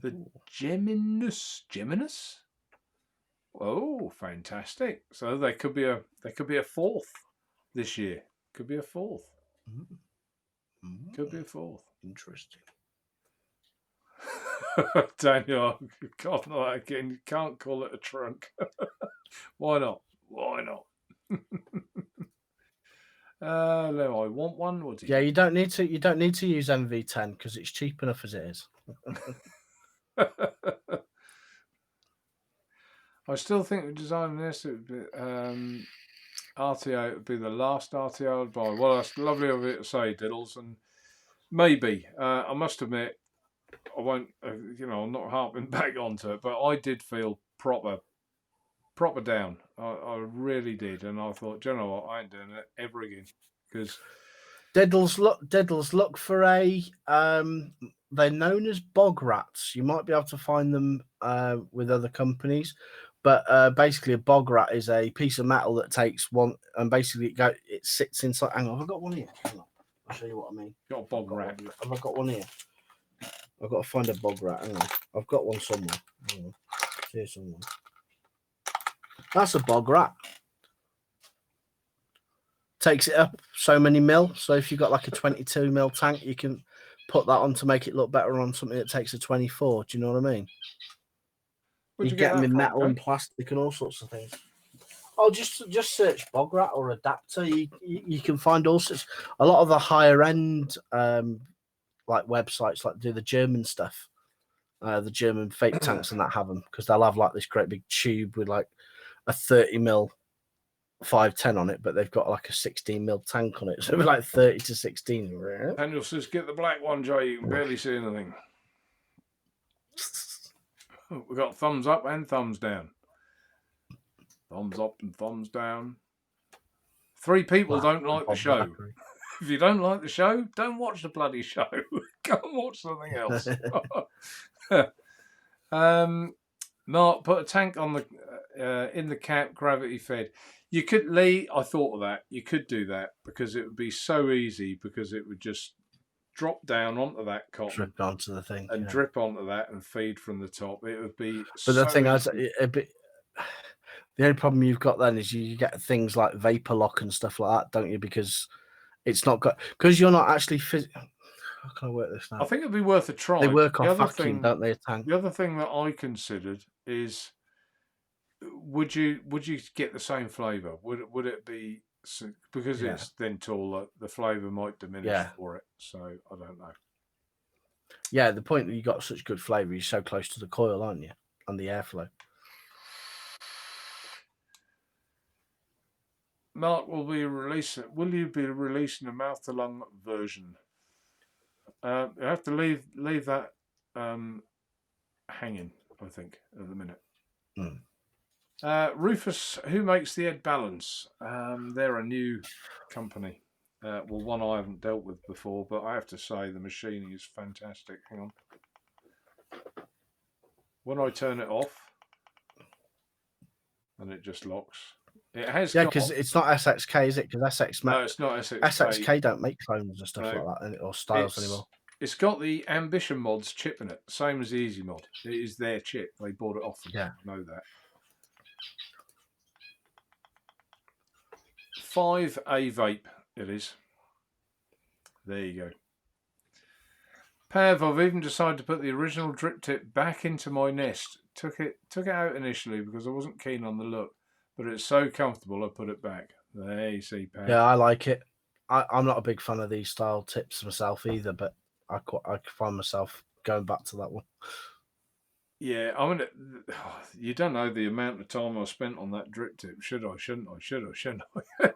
The Geminus. Oh, fantastic! So there could be a fourth this year. Could be a fourth. Could be a fourth. Interesting. Daniel, God, no, again, you can't call it a trunk. Why not? Why not? No, I want one. What do you? Yeah, you don't need to. You don't need to use MV10 because it's cheap enough as it is. I still think the design of this RTO would be the last RTO I'd buy. Well, that's lovely of it to say, Diddles, and maybe I must admit I won't. I'm not harping back onto it, but I did feel proper down. I really did, and I thought, you know what, I ain't doing it ever again because. Diddles, look for a. They're known as bog rats. You might be able to find them with other companies, but basically a bog rat is a piece of metal that takes one and basically it sits inside. Hang on, have I got one here? Hang on, I'll show you what I mean. Got a bog rat. Have I got one here? I've got to find a bog rat. Hang on, I've got one somewhere. Hang on. Here's someone. That's a bog rat. Takes it up so many mil. So if you've got like a 22 mil tank, you can put that on to make it look better on something that takes a 24. Do you know what I mean? You get them in metal and plastic and all sorts of things. Oh, just search bog rat or adapter. You can find all sorts. A lot of the higher end like websites like do the German stuff, the German fake tanks and that have them because they'll have like this great big tube with like a 30 mil 510 on it, but they've got like a 16 mil tank on it, so it'll be like 30 to 16. Daniel says, "Get the black one, Joe. You can barely see anything." We've got thumbs up and thumbs down. Thumbs up and thumbs down. 3 people don't like the show. If you don't like the show, don't watch the bloody show. Go and watch something else. Mark, put a tank on the in the cap, gravity fed. You could, Lee. I thought of that. You could do that because it would be so easy because it would just drop down onto that cotton, drip onto the thing, and drip onto that and feed from the top. It would be. But the thing is, the only problem you've got then is you get things like vapor lock and stuff like that, don't you? Because it's not got you're not actually. How can I work this now? I think it'd be worth a try. They work off vacuum, don't they? A tank. The other thing that I considered is, would you get the same flavour? Would it be because it's then taller? The flavour might diminish for it. So I don't know. Yeah, the point that you got such good flavour, you're so close to the coil, aren't you? And the airflow. Mark will you be releasing a mouth to lung version? You have to leave that hanging, I think, at the minute. Rufus, who makes the Ed Balance? They're a new company. Well, one I haven't dealt with before, but I have to say the machining is fantastic. Hang on. When I turn it off, and it just locks. It has because it's not SXK, is it? Because SX no, it's not SXK. SXK don't make clones and stuff like that, or styles anymore. It's got the Ambition Mods chip in it, same as the Easy Mod. It is their chip. They bought it off them. Yeah, I know that. 5A vape. It is. There you go. Pav, I've even decided to put the original drip tip back into my Nest. Took it out initially because I wasn't keen on the look, but it's so comfortable I put it back. There you see, Pav. Yeah, I like it. I'm not a big fan of these style tips myself either, but I find myself going back to that one. Yeah, I mean, you don't know the amount of time I spent on that drip tip. Should I? Shouldn't I? Should I? Shouldn't I?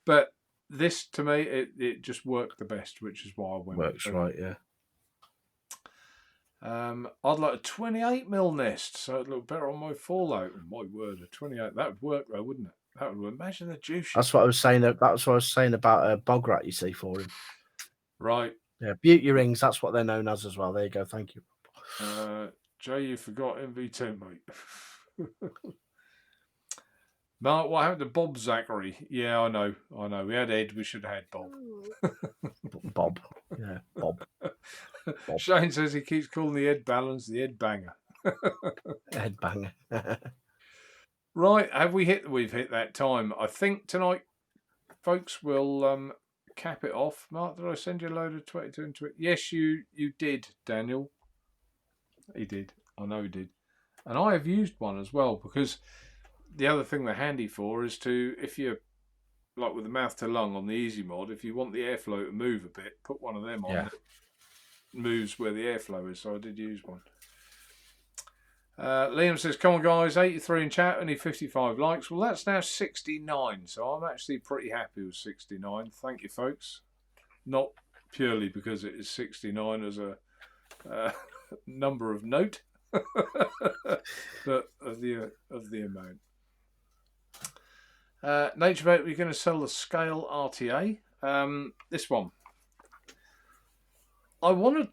But this, to me, it just worked the best, which is why I went. Works right, yeah. I'd like a 28 mil Nest, so it'd look better on my Fallout. My word, a 28, that would work though, wouldn't it? That would imagine the juice. That's what I was saying. That's what I was saying about a bog rat. You see, for him. Right. Yeah, beauty rings. That's what they're known as well. There you go. Thank you. Jay, you forgot MV10, mate. Mark, what happened to Bob Zachary? Yeah, I know. We had Ed. We should have had Bob. Bob. Yeah, Bob. Shane says he keeps calling the Ed Balance the Ed Banger. Headbanger. Right, we've hit that time. I think tonight, folks, we'll cap it off. Mark, did I send you a load of 22 and 20? Yes, you did, Daniel. He did. I know he did. And I have used one as well, because the other thing they're handy for is to, if you're like with the mouth to lung on the easy mod, if you want the airflow to move a bit, put one of them on. Yeah. That moves where the airflow is. So I did use one. Liam says, come on guys, 83 in chat, only 55 likes. Well, that's now 69, so I'm actually pretty happy with 69. Thank you, folks. Not purely because it is 69 as a number of note, but of the amount. Naturevape, we're going to sell the Scale RTA. This one, I want to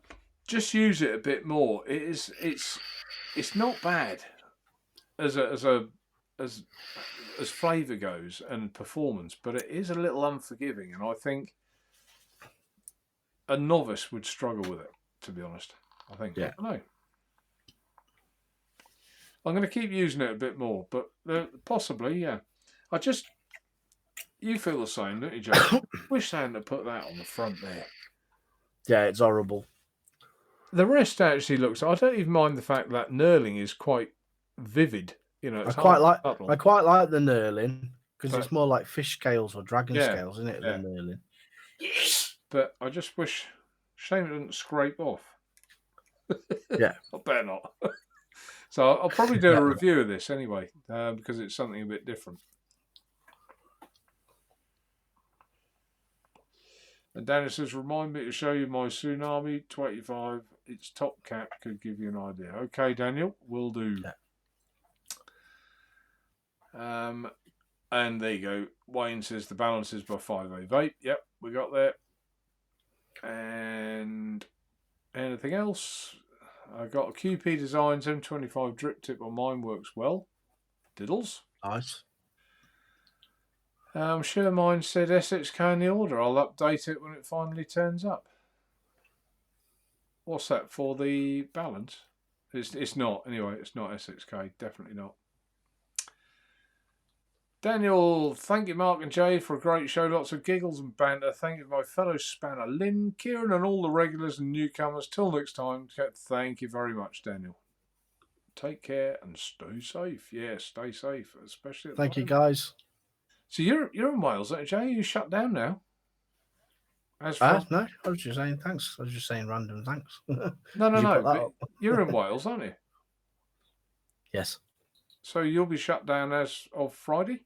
just use it a bit more. It's not bad as flavour goes and performance, but it is a little unforgiving, and I think a novice would struggle with it, to be honest. I think. Yeah. I don't know. I'm going to keep using it a bit more, but possibly, yeah. You feel the same, don't you, Joe? Wish they hadn't put that on the front there. Yeah, it's horrible. The rest actually looks. I don't even mind the fact that knurling is quite vivid. You know, I quite like the knurling because it's more like fish scales or dragon scales, isn't it? Than knurling. But I just wish. Shame it didn't scrape off. Yeah, I better not. So I'll probably do a review of this anyway, because it's something a bit different. And Danny says, remind me to show you my Tsunami 25. Its top cap could give you an idea. Okay, Daniel, will do. Yeah. And there you go. Wayne says the balance is by 5A vape. Yep, we got there. And anything else? I got a QP Designs M25 drip tip on mine, works well. Diddles. Nice. I'm sure mine said SXK in the order. I'll update it when it finally turns up. What's that for the balance? It's not. Anyway, it's not SXK. Definitely not. Daniel, thank you, Mark and Jay, for a great show. Lots of giggles and banter. Thank you to my fellow spanner, Lynn, Kieran, and all the regulars and newcomers. Till next time, thank you very much, Daniel. Take care and stay safe. Yeah, stay safe, especially at Thank you, guys. So you're in Wales, aren't you, Jay? You shut down now? No, I was just saying thanks. I was just saying random thanks. No. You're in Wales, aren't you? Yes. So you'll be shut down as of Friday?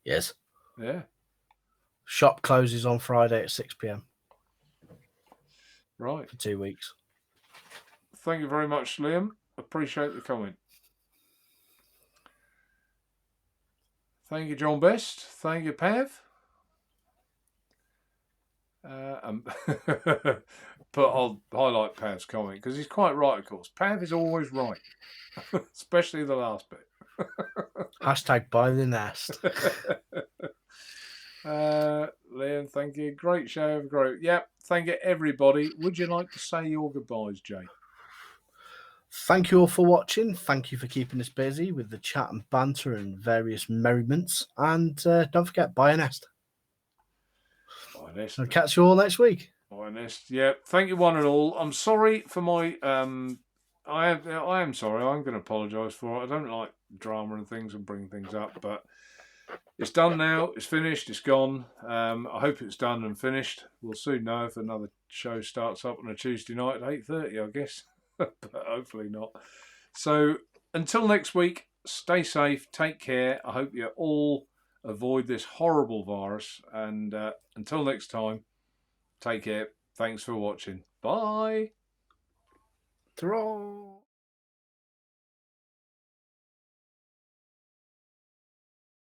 Yes. Yeah. Shop closes on Friday at 6 p.m. Right. For 2 weeks. Thank you very much, Liam. Appreciate the comment. Thank you, John Best. Thank you, Pav. But I'll highlight Pav's comment because he's quite right, of course. Pav is always right, especially the last bit. Hashtag buy the nest. Liam, thank you. Great show. Great. Yep. Thank you, everybody. Would you like to say your goodbyes, Jay? Thank you all for watching. Thank you for keeping us busy with the chat and banter and various merriments. And don't forget, buy a nest. Buy a nest. I'll catch you all next week. Buy a nest. Yeah. Thank you, one and all. I'm sorry for my. I am sorry. I'm going to apologise for it. I don't like drama and things and bring things up, but it's done now. It's finished. It's gone. I hope it's done and finished. We'll soon know if another show starts up on a Tuesday night at 8:30, I guess. But hopefully not. So until next week, stay safe, take care. I hope you all avoid this horrible virus. And until next time, take care. Thanks for watching. Bye. Ta-ra.